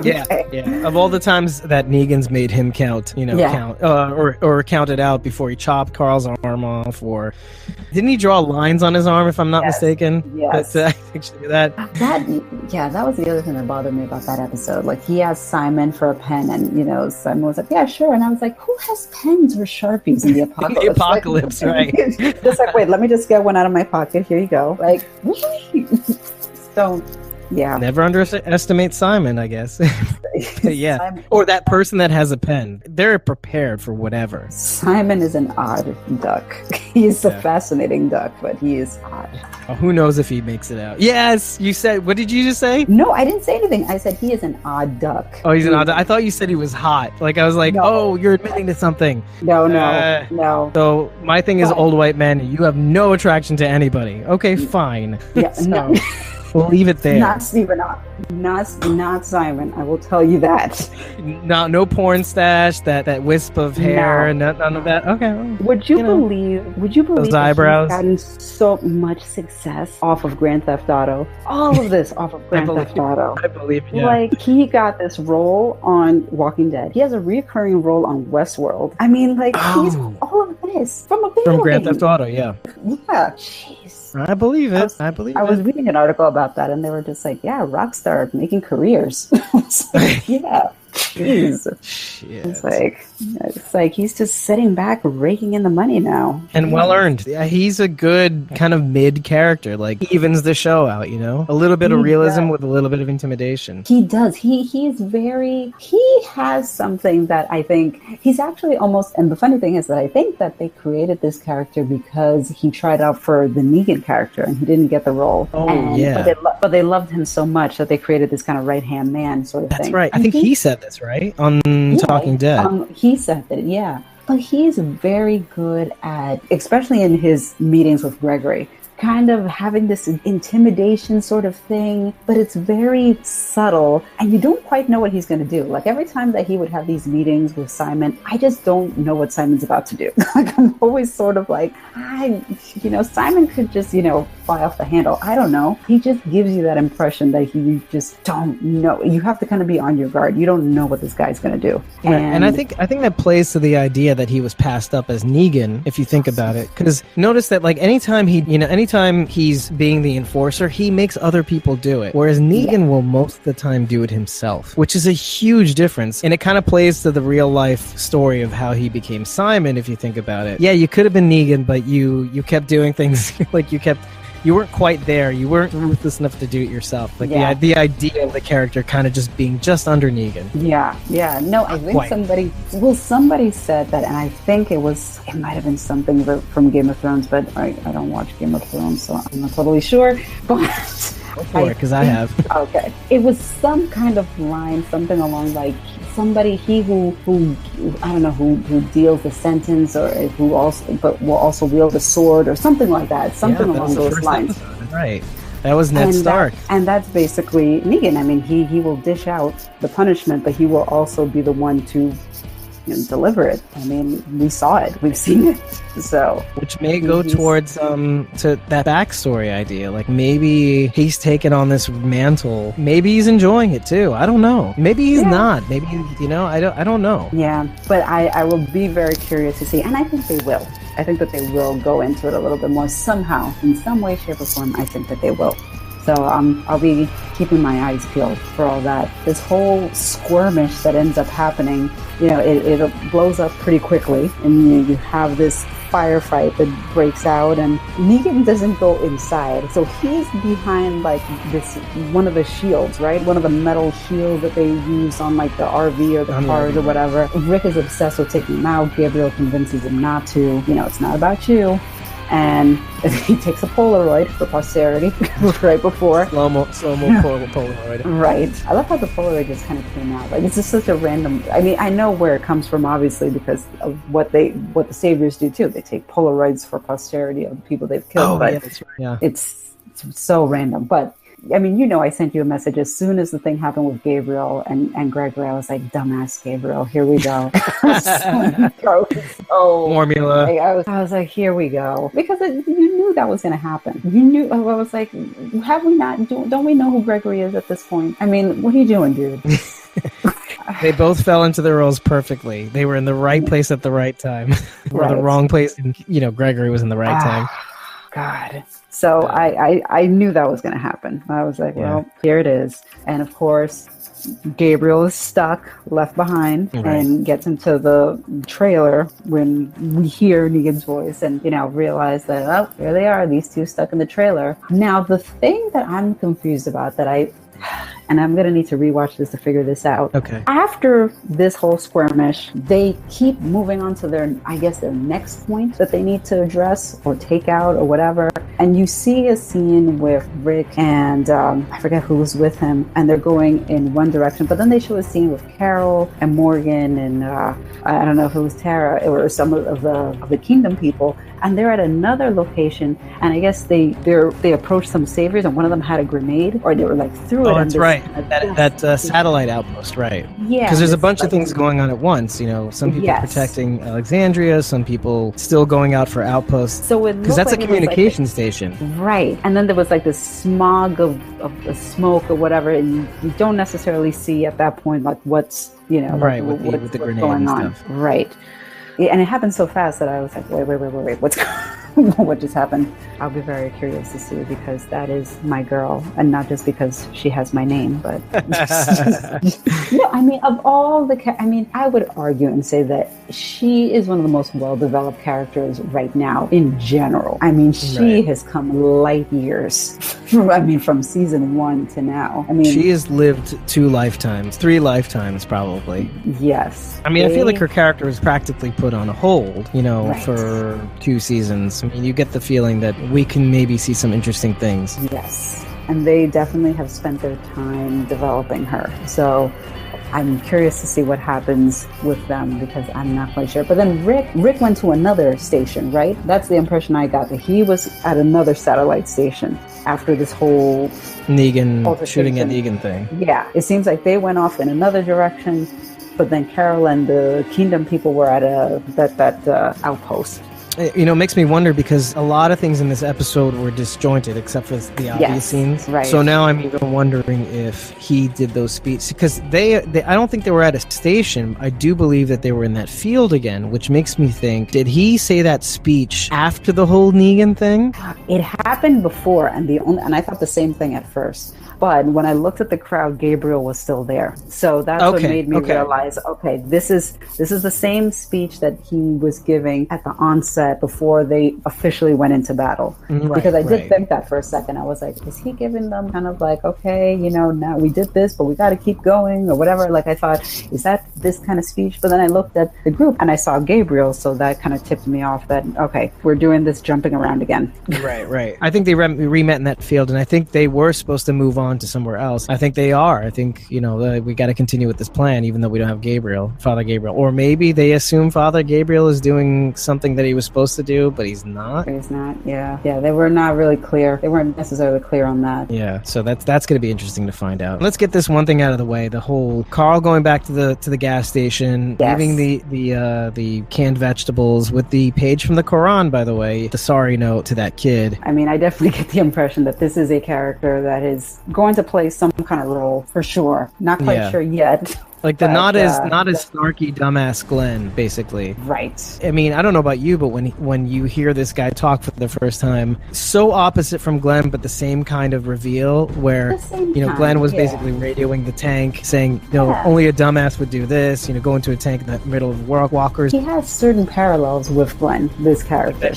Yeah, yeah. Of all the times that Negan's made him count, or count it out before he chopped Carl's arm off, or didn't he draw lines on his arm, if I'm not mistaken? Yes. Actually, that was the other thing that bothered me about that episode. Like, he asked Simon for a pen, and Simon was like, yeah, sure. And I was like, who has pens or Sharpies in the apocalypse? The apocalypse, right? Just like, wait, let me just get one out of my pocket. Here you go. Like, really? Don't. Yeah. Never underestimate Simon, I guess. Yeah. Simon. Or that person that has a pen. They're prepared for whatever. Simon is an odd duck. He's a fascinating duck, but he is odd. Oh, who knows if he makes it out? Yes, you said, what did you just say? No, I didn't say anything. I said he is an odd duck. Oh, he's an odd duck. I thought you said he was hot. Like, I was like, oh, you're admitting to something. No. So my thing is old white men. You have no attraction to anybody. Okay, fine. Yeah, so, we'll leave it there. Not Stephen. Not Simon. I will tell you that. No porn stash. That wisp of hair. None of that. Okay. Well, would you believe those eyebrows? He's gotten so much success off of Grand Theft Auto? All of this off of Grand Theft Auto. I believe. Yeah. Like, he got this role on Walking Dead. He has a recurring role on Westworld. I mean, like, he's all of this from a video from Grand game. Theft Auto. Yeah. Yeah. Jeez. I believe it. I was reading an article about that, and they were just like, yeah, Rockstar making careers. Like, yeah. Jeez. Shit. It's like he's just sitting back raking in the money now. And well earned. Yeah, he's a good kind of mid character. Like, evens the show out, a little bit of realism with a little bit of intimidation. He does. He has something that I think he's actually almost, and the funny thing is that I think that they created this character because he tried out for the Negan character and he didn't get the role. But they loved him so much that they created this kind of right-hand man sort of thing. That's right. I think he said this, right? On Talking Dead. He said that, yeah. But he's very good at, especially in his meetings with Gregory, kind of having this intimidation sort of thing, but it's very subtle and you don't quite know what he's going to do. Like, every time that he would have these meetings with Simon, I just don't know what Simon's about to do. Like, I'm always sort of like, Simon could just, fly off the handle. I don't know. He just gives you that impression that you just don't know. You have to kind of be on your guard. You don't know what this guy's going to do. And I think that plays to the idea that he was passed up as Negan, if you think about it. Because notice that, like, anytime he's being the enforcer, he makes other people do it. Whereas Negan will most of the time do it himself, which is a huge difference. And it kind of plays to the real life story of how he became Simon, if you think about it. Yeah, you could have been Negan, but you kept doing things like you weren't quite there. You weren't ruthless enough to do it yourself. Like, the idea of the character kind of just being just under Negan. Yeah. No, I think somebody said that, and I think it might have been something from Game of Thrones, but I don't watch Game of Thrones, so I'm not totally sure. But because I have. Okay. It was some kind of line, something along like somebody, who I don't know, who deals the sentence, or who will also wield a sword or something like that. Something along those lines. Episode, right. That was Ned Stark. And that's basically Negan. I mean, he will dish out the punishment, but he will also be the one to deliver it. I mean, we saw it. We've seen it. So, which may go towards to that backstory idea. Like, maybe he's taken on this mantle. Maybe he's enjoying it too. I don't know. Maybe he's not. Maybe I don't know. Yeah, but I will be very curious to see, and I think they will. I think that they will go into it a little bit more somehow, in some way, shape, or form. I think that they will. So I'll be keeping my eyes peeled for all that. This whole skirmish that ends up happening, it blows up pretty quickly, and you have this firefight that breaks out, and Negan doesn't go inside, so he's behind like this one of the shields, right? One of the metal shields that they use on like the RV or the cars or whatever. Rick is obsessed with taking him out. Gabriel convinces him not to. It's not about you. and he takes a Polaroid for posterity right before. Slow-mo Polaroid. Right. I love how the Polaroid just kind of came out. Like, it's just such a random... I mean, I know where it comes from, obviously, because of what the Saviors do, too. They take Polaroids for posterity of the people they've killed. But that's right. Yeah. It's so random. But, I mean, I sent you a message as soon as the thing happened with Gabriel and Gregory. I was like, dumbass Gabriel, here we go. Formula. I was like, here we go. Because you knew that was going to happen. You knew. I was like, have we not? Don't we know who Gregory is at this point? I mean, what are you doing, dude? They both fell into their roles perfectly. They were in the right place at the right time. Or the wrong place. And, Gregory was in the right time. God. So I knew that was going to happen. I was like, well, here it is. And of course, Gabriel is stuck, left behind, and gets into the trailer when we hear Negan's voice and, realize that, oh, here they are, these two stuck in the trailer. Now, the thing that I'm confused about and I'm going to need to rewatch this to figure this out. Okay. After this whole skirmish, they keep moving on to their next point that they need to address or take out or whatever. And you see a scene with Rick and I forget who was with him, and they're going in one direction. But then they show a scene with Carol and Morgan and I don't know if it was Tara or some of the Kingdom people. And they're at another location, and I guess they approached some saviors, and one of them had a grenade, or they were like threw it. Oh, that's right. That satellite outpost, right? Yeah. Because there's a bunch of things going on at once. Some people protecting Alexandria, some people still going out for outposts. So because that's a communication station, right? And then there was like this smog of smoke or whatever, and you don't necessarily see at that point like what's with the grenade going and on, stuff, right? And it happened so fast that I was like, wait, what just happened? I'll be very curious to see, because that is my girl, and not just because she has my name, but I mean, of all I would argue and say that she is one of the most well-developed characters right now in general. I mean, she has come light years from season 1 to now. I mean, she has lived 3 lifetimes probably. Yes. I mean, I feel like her character was practically put on hold, for 2 seasons. I mean, you get the feeling that we can maybe see some interesting things. Yes. And they definitely have spent their time developing her. So I'm curious to see what happens with them, because I'm not quite sure. But then Rick went to another station, right? That's the impression I got, that he was at another satellite station after this whole Negan shooting at Negan thing. Yeah. It seems like they went off in another direction, but then Carol and the Kingdom people were at that outpost. It makes me wonder, because a lot of things in this episode were disjointed except for the obvious scenes. Right. So now I'm even wondering if he did those speeches, because they I don't think they were at a station. I do believe that they were in that field again, which makes me think, did he say that speech after the whole Negan thing? It happened before, and I thought the same thing at first. But when I looked at the crowd, Gabriel was still there. So that's what made me realize, this is the same speech that he was giving at the onset before they officially went into battle. Because I did think that for a second. I was like, is he giving them kind of like, now we did this, but we got to keep going or whatever? Like, I thought, is that this kind of speech? But then I looked at the group and I saw Gabriel. So that kind of tipped me off that, we're doing this jumping around again. Right. I think they re-met in that field, and I think they were supposed to move on to somewhere else. I think they are. I think, we got to continue with this plan, even though we don't have Father Gabriel. Or maybe they assume Father Gabriel is doing something that he was supposed to do, but he's not. Yeah, they were not really clear. They weren't necessarily clear on that. Yeah, so that's going to be interesting to find out. Let's get this one thing out of the way. The whole Carl going back to the gas station, leaving the canned vegetables with the page from the Quran, by the way, the sorry note to that kid. I mean, I definitely get the impression that this is a character that is going to play some kind of role for sure. Not quite sure yet. Like the not as snarky dumbass Glenn, basically. Right. I mean, I don't know about you, but when you hear this guy talk for the first time, so opposite from Glenn, but the same kind of reveal where Glenn was basically radioing the tank, saying, only a dumbass would do this. Go into a tank in the middle of walkers. He has certain parallels with Glenn, this character.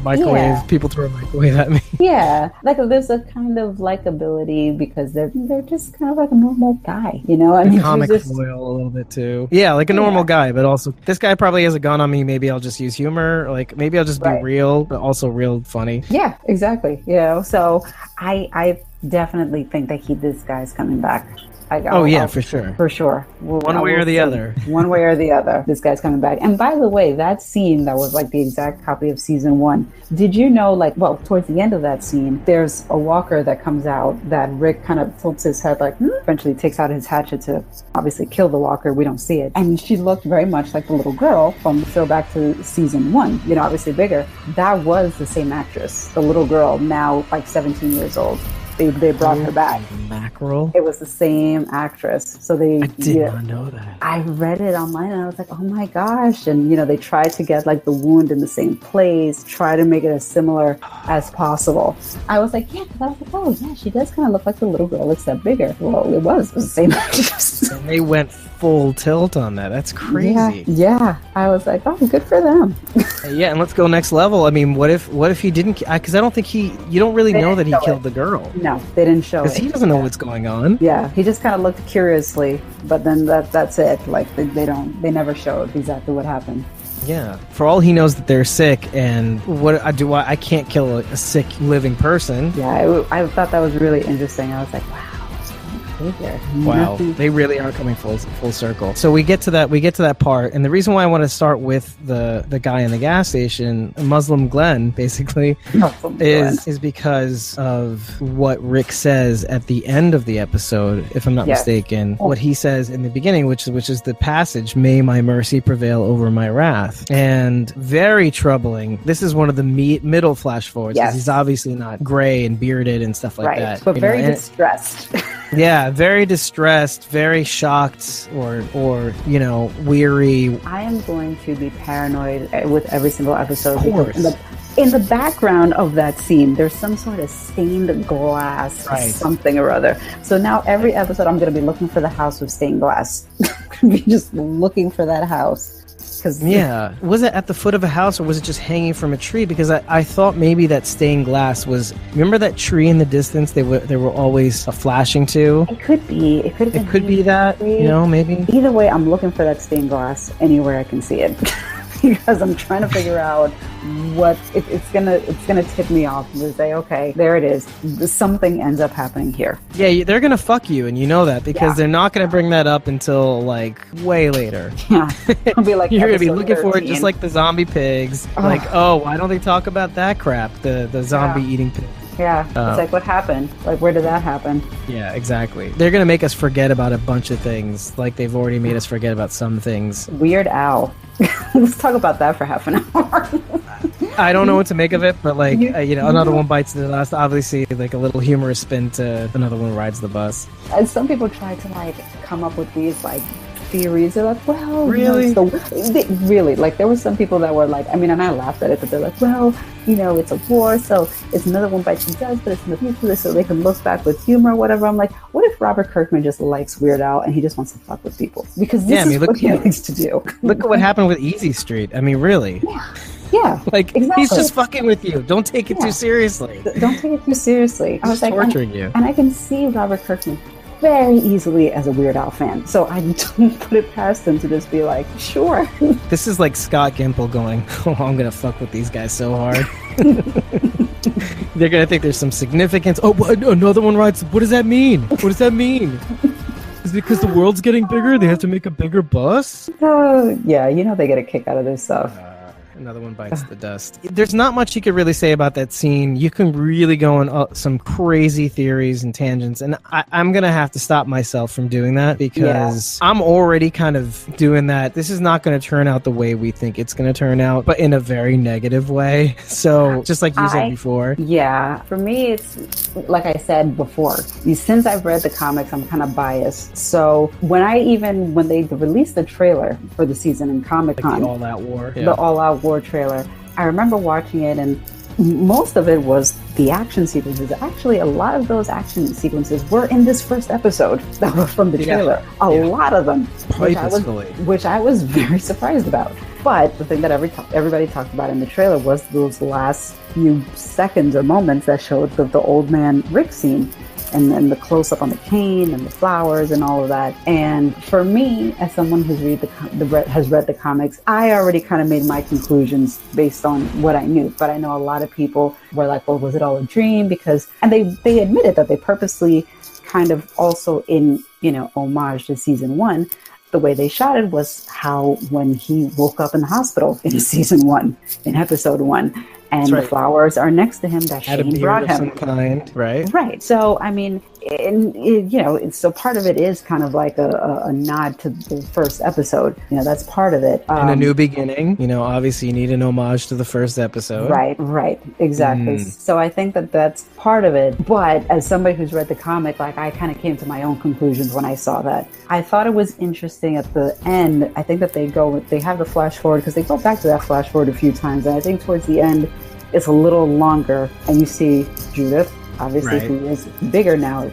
Microwave. People throw a microwave at me. Yeah, like there's a kind of likability because they're just kind of like a normal guy, I mean, comic foil a little bit too. Yeah, like a normal guy, but also this guy probably has a gun on me. Maybe I'll just use humor. Like maybe I'll just be real, but also real funny. Yeah, exactly. So I definitely think that this guy's coming back. For sure. For sure. One way or the other. One way or the other. This guy's coming back. And by the way, that scene that was like the exact copy of season 1. Did you know, towards the end of that scene, there's a walker that comes out that Rick kind of tilts his head eventually takes out his hatchet to obviously kill the walker. We don't see it. And she looked very much like the little girl from throwback to season 1, obviously bigger. That was the same actress, the little girl, now 17 years old. They brought her back. Mackerel? It was the same actress. So I did not know that. I read it online and I was like, oh my gosh. And, they tried to get the wound in the same place, try to make it as similar as possible. I was like, because I was like, oh yeah, she does kind of look like the little girl, except bigger. Well, it was the same actress. And they went full tilt on that. That's crazy. Yeah. I was like, oh, good for them. Yeah, and let's go next level. I mean, what if he didn't? Because I don't think you don't really know that he killed the girl. No, they didn't show it. Because he doesn't know what's going on. Yeah, he just kind of looked curiously, but then that's it. They never showed exactly what happened. Yeah, for all he knows that they're sick, and I can't kill a sick living person. Yeah, I thought that was really interesting. I was like, wow. Wow, they really are coming full circle. So we get to that part, and the reason why I want to start with the guy in the gas station, Muslim Glenn, basically, is because of what Rick says at the end of the episode, if I'm not mistaken. What he says in the beginning, which is the passage, "May my mercy prevail over my wrath," and very troubling. This is one of the middle flash forwards, because he's obviously not gray and bearded and stuff like that, but very distressed. Yeah, very distressed, very shocked, or weary. I am going to be paranoid with every single episode. Of course. In the background of that scene, there's some sort of stained glass, something or other. So now every episode, I'm going to be looking for the house with stained glass. I'm going to be just looking for that house. Was it at the foot of a house, or was it just hanging from a tree? Because I thought maybe that stained glass was. Remember that tree in the distance? They were always flashing to. It could be. It could be that. Maybe. Either way, I'm looking for that stained glass anywhere I can see it. Because I'm trying to figure out what it's gonna tip me off and say, okay, there it is. Something ends up happening here. Yeah, they're gonna fuck you, and you know that, because they're not gonna bring that up until way later. Yeah, it'll be like you're gonna be looking 13. For it, just like the zombie pigs. Why don't they talk about that crap? The zombie eating pigs. Yeah, it's like, what happened? Where did that happen? Yeah, exactly. They're going to make us forget about a bunch of things, like they've already made us forget about some things. Weird Al. Let's talk about that for half an hour. I don't know what to make of it, but another one bites the dust. Obviously, a little humorous spin to another one rides the bus. And some people try to come up with these theories. They're like, well, really, really, there were some people that were and I laughed at it, but they're like, well, it's a war, so it's another one bites the dust, but it's in the future, so they can look back with humor or whatever. I'm like, what if Robert Kirkman just likes Weird Al and he just wants to fuck with people? Because this is what he likes to do. Look at what happened with Easy Street. I mean, really. Yeah, exactly. He's just fucking with you. Don't take it too seriously. Don't take it too seriously. I was torturing you. And I can see Robert Kirkman very easily as a Weird Al fan, so I don't put it past him to just be like, sure. This is like Scott Gimple going, oh, I'm gonna fuck with these guys so hard. They're gonna think there's some significance. Oh, another one rides. What does that mean? What does that mean? Is it because the world's getting bigger? They have to make a bigger bus? Yeah, they get a kick out of this stuff. Another one bites the dust. There's not much you could really say about that scene. You can really go on some crazy theories and tangents, and I'm going to have to stop myself from doing that, because I'm already kind of doing that. This is not going to turn out the way we think it's going to turn out, but in a very negative way. So just like you said before. Yeah. For me, it's like I said before, since I've read the comics, I'm kind of biased. So when they released the trailer for the season in Comic-Con, the All-Out War. The All-Out War trailer, I remember watching it, and most of it was the action sequences. Actually, a lot of those action sequences were in this first episode that were from the trailer. A lot of them, which I was very surprised about. But the thing that everybody talked about in the trailer was those last few seconds or moments that showed the old man Rick scene. and the close up on the cane and the flowers and all of that. And for me, as someone who's has read the comics, I already kind of made my conclusions based on what I knew. But I know a lot of people were like, well, was it all a dream? And they admitted that they purposely kind of also in, homage to season 1, the way they shot it was how when he woke up in the hospital in season 1, in episode 1, and the flowers are next to him that Shane brought him. Some kind, right? Right. So, I mean, so part of it is kind of like a nod to the first episode. That's part of it. And a new beginning. Obviously you need an homage to the first episode. Right. Exactly. So I think that that's part of it. But as somebody who's read the comic, like I kind of came to my own conclusions when I saw that. I thought it was interesting at the end. I think that they have the flash forward because they go back to that flash forward a few times. And I think towards the end, it's a little longer, and you see Judith, obviously, who is bigger now.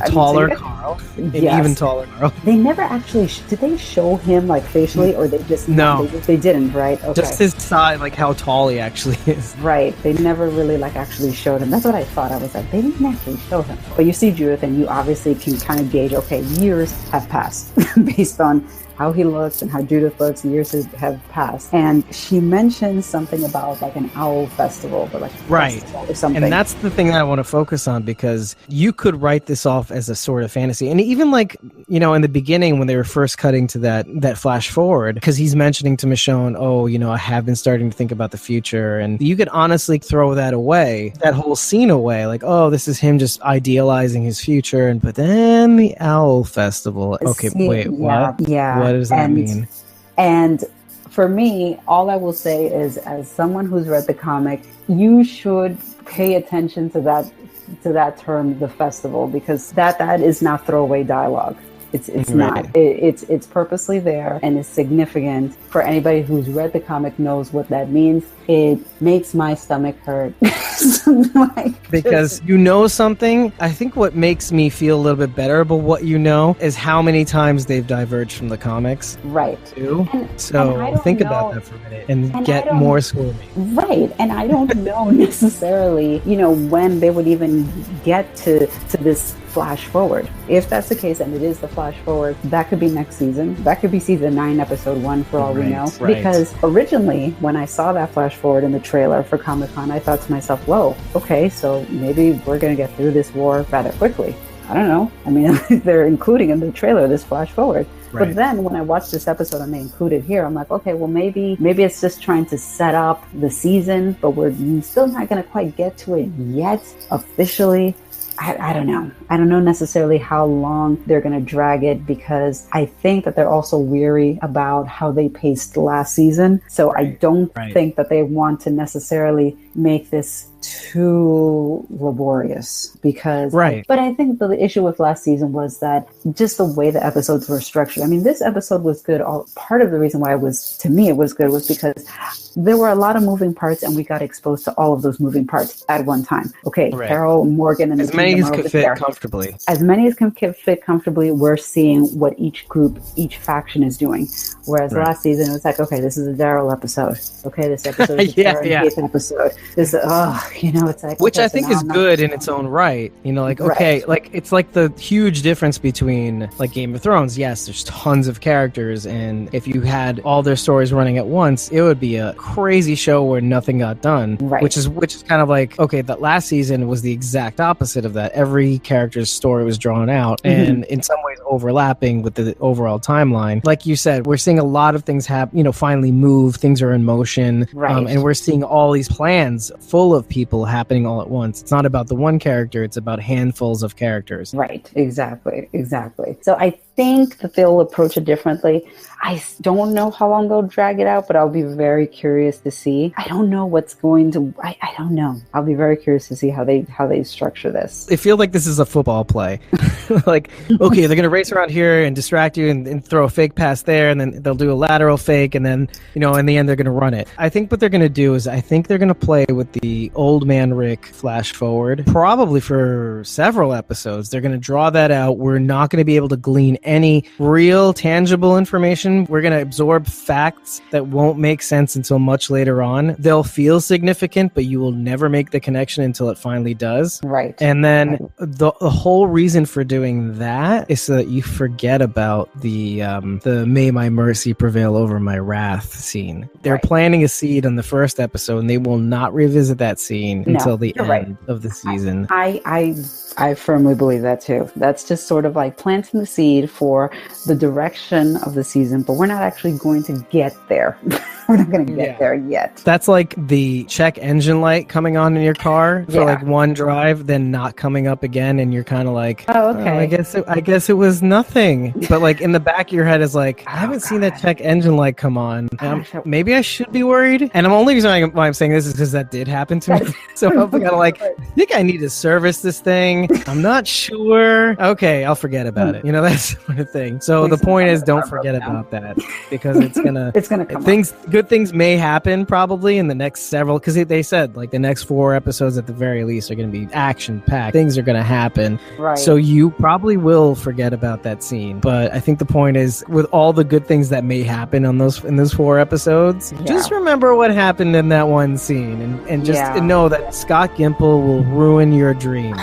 Taller Carl. Even taller Carl. They never actually, did they show him like facially, or they just, no. They didn't, right? Okay. Just his side, like how tall he actually is. Right. They never really like actually showed him. That's what I thought. I was like, they didn't actually show him. But you see Judith, and you obviously can kind of gauge, okay, years have passed based on how he looks and how Judith looks. Years have passed. And she mentioned something about like an owl festival, but like festival or something. And that's the thing that I want to focus on, because you could write this off as a sort of fantasy. And even like, in the beginning when they were first cutting to that flash forward, because he's mentioning to Michonne, I have been starting to think about the future. And you could honestly throw that away, that whole scene away. Like, this is him just idealizing his future. But then the owl festival. Okay, wait, what? Yeah. What does that mean? And for me, all I will say is, as someone who's read the comic, you should pay attention to that term, the festival, because that is not throwaway dialogue. It's not. It's purposely there, and it's significant. For anybody who's read the comic knows what that means. It makes my stomach hurt. Because something. I think what makes me feel a little bit better about what is how many times they've diverged from the comics. Right. Too. So think about that for a minute and get more squirmy. Right. And I don't know necessarily, when they would even get to this flash forward. If that's the case, and it is the flash forward, that could be next season. That could be season 9, episode 1, for all we know. Right. Because originally, when I saw that flash forward in the trailer for Comic-Con, I thought to myself, whoa, okay, so maybe we're going to get through this war rather quickly. I don't know. I mean, they're including in the trailer this flash forward. Right. But then when I watched this episode and they included here, I'm like, okay, well, maybe it's just trying to set up the season, but we're still not going to quite get to it yet officially. I don't know. I don't know necessarily how long they're going to drag it, because I think that they're also weary about how they paced last season. So I don't think that they want to necessarily make this too laborious, because but I think the issue with last season was that just the way the episodes were structured. I mean, this episode was good. Part of the reason why it was good was because there were a lot of moving parts, and we got exposed to all of those moving parts at one time. Okay, Carol, Morgan, and as many as could fit comfortably. As many as can fit comfortably, we're seeing what each group, each faction is doing. Whereas last season, it was like, okay, this is a Daryl episode. Okay, this episode is a Darren episode. This, it's like, which I think is good in its own right. Like it's like the huge difference between like Game of Thrones. Yes, there's tons of characters, and if you had all their stories running at once, it would be a crazy show where nothing got done. Right. Which is kind of like, okay, that last season was the exact opposite of that. Every character's story was drawn out, and in some ways overlapping with the overall timeline. Like you said, we're seeing a lot of things happen. Finally move. Things are in motion, and we're seeing all these plans full of people happening all at once. It's not about the one character, it's about handfuls of characters. Right, exactly. So I think that they'll approach it differently. I don't know how long they'll drag it out, but I'll be very curious to see. I don't know what's going to, I don't know. I'll be very curious to see how they structure this. It feels like this is a football play. Like, okay, they're going to race around here and distract you and throw a fake pass there, and then they'll do a lateral fake, and then, in the end, they're going to run it. I think what they're going to do is, I think they're going to play with the old man Rick flash forward, probably for several episodes. They're going to draw that out. We're not going to be able to glean any real tangible information. We're going to absorb facts that won't make sense until much later on. They'll feel significant, but you will never make the connection until it finally does. Right. And then the whole reason for doing that is so that you forget about the may my mercy prevail over my wrath scene. They're planting a seed on the first episode, and they will not revisit that scene until the end of the season. I firmly believe that too. That's just sort of like planting the seed for the direction of the season, but we're not actually going to get there. We're not going to get there yet. That's like the check engine light coming on in your car for like one drive, then not coming up again, and you're kind of like, oh, okay. I guess it was nothing. But like in the back of your head is like, I haven't seen that check engine light come on. Maybe I should be worried. And the only reason why I'm saying this is because that did happen to me. So I'm kind of like, I think I need to service this thing. I'm not sure. Okay, I'll forget about it. You know, that sort of thing. So the point is, don't forget about that, because it's gonna come good things may happen probably in the next several, because they said like the next 4 episodes at the very least are going to be action packed. Things are going to happen. Right. So you probably will forget about that scene. But I think the point is, with all the good things that may happen in those 4 episodes, just remember what happened in that one scene, and just know that Scott Gimple will ruin your dreams.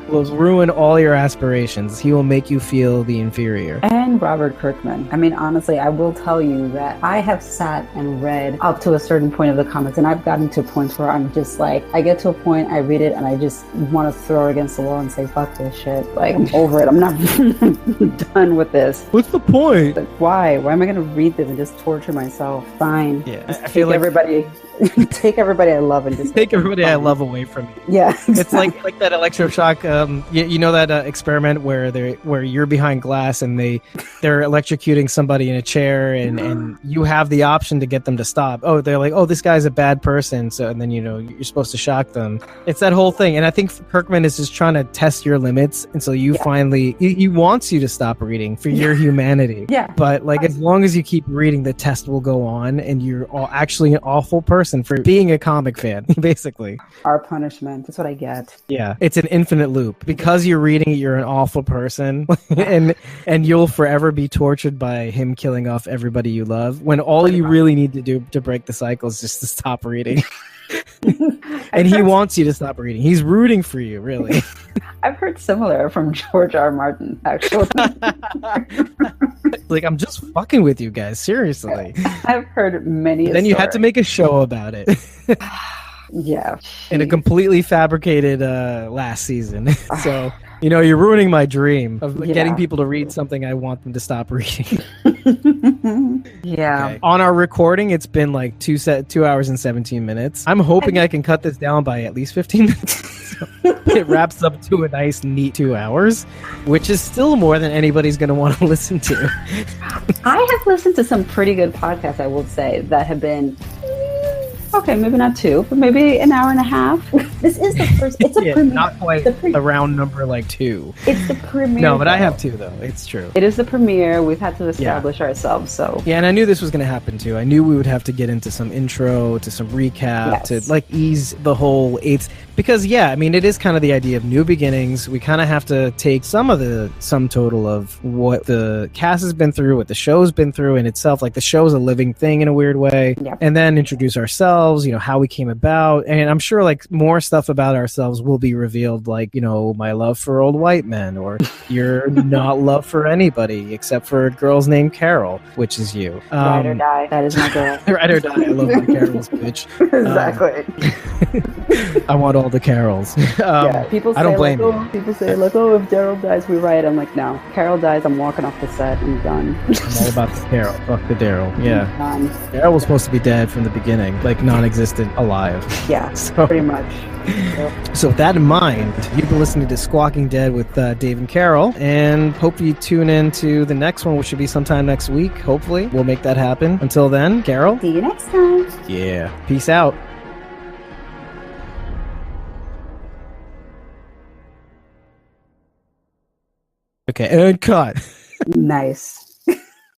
Will ruin all your aspirations. He will make you feel the inferior. And Robert Kirkman. I mean, honestly, I will tell you that I have sat and read up to a certain point of the comics, and I've gotten to a point where I'm just like, I get to a point, I read it, and I just want to throw it against the wall and say, fuck this shit. Like, I'm over it. I'm not done with this. What's the point? Like, why? Why am I going to read this and just torture myself? Fine. Yeah, I feel like everybody... take everybody I love and just take everybody I love away from me. Yeah, exactly. It's like that electroshock. You know that experiment where you're behind glass and they're electrocuting somebody in a chair, and you have the option to get them to stop. Oh, they're like, oh, this guy's a bad person. So, and then you're supposed to shock them. It's that whole thing, and I think Kirkman is just trying to test your limits until you finally he wants you to stop reading for your humanity. Yeah, but like as long as you keep reading, the test will go on, and you're actually an awful person for being a comic fan, basically. Our punishment. That's what I get. Yeah, it's an infinite loop. Because you're reading it, you're an awful person, and you'll forever be tortured by him killing off everybody you love, when all you really need to do to break the cycle is just to stop reading. And he wants you to stop reading. He's rooting for you, really. I've heard similar from George R. Martin, actually. Like, I'm just fucking with you guys, seriously. I've heard many. Then you had to make a show about it. Yeah. In a completely fabricated last season. So, you're ruining my dream of getting people to read something I want them to stop reading. Yeah. Okay. On our recording, it's been like 2 hours and 17 minutes. I'm hoping I can cut this down by at least 15 minutes. So it wraps up to a nice, neat 2 hours, which is still more than anybody's going to want to listen to. I have listened to some pretty good podcasts, I will say, that have been... Okay, maybe not 2, but maybe an hour and a half. This is the first. It's a premiere. Not quite a round number like 2. It's the premiere. No, but I have 2 though. It's true. It is the premiere. We've had to establish ourselves. So yeah, and I knew this was going to happen too. I knew we would have to get into some intro, to some recap, to like ease the whole 8th. Because I mean, it is kind of the idea of new beginnings. We kind of have to take some total of what the cast has been through, what the show's been through in itself. Like the show's a living thing in a weird way, and then introduce ourselves. How we came about, and I'm sure like more stuff about ourselves will be revealed, like my love for old white men, or your not love for anybody except for a girl's named Carol, which is you. Ride or die. That is my girl. Ride or die. I love my Carols, bitch. Exactly. I want all the Carols. People say, I don't blame you. People say like, oh, if Daryl dies, we riot. I'm like, no. Carol dies, I'm walking off the set and done. I'm all about the Carol. Fuck the Daryl. Yeah. Daryl was supposed to be dead from the beginning, like non-existent alive. Yeah, so, pretty much. So with that in mind, you've been listening to Squawking Dead with Dave and Carol, and hope you tune in to the next one, which should be sometime next week. Hopefully we'll make that happen. Until then, Carol, see you next time. Yeah, peace out. Okay, and cut. Nice.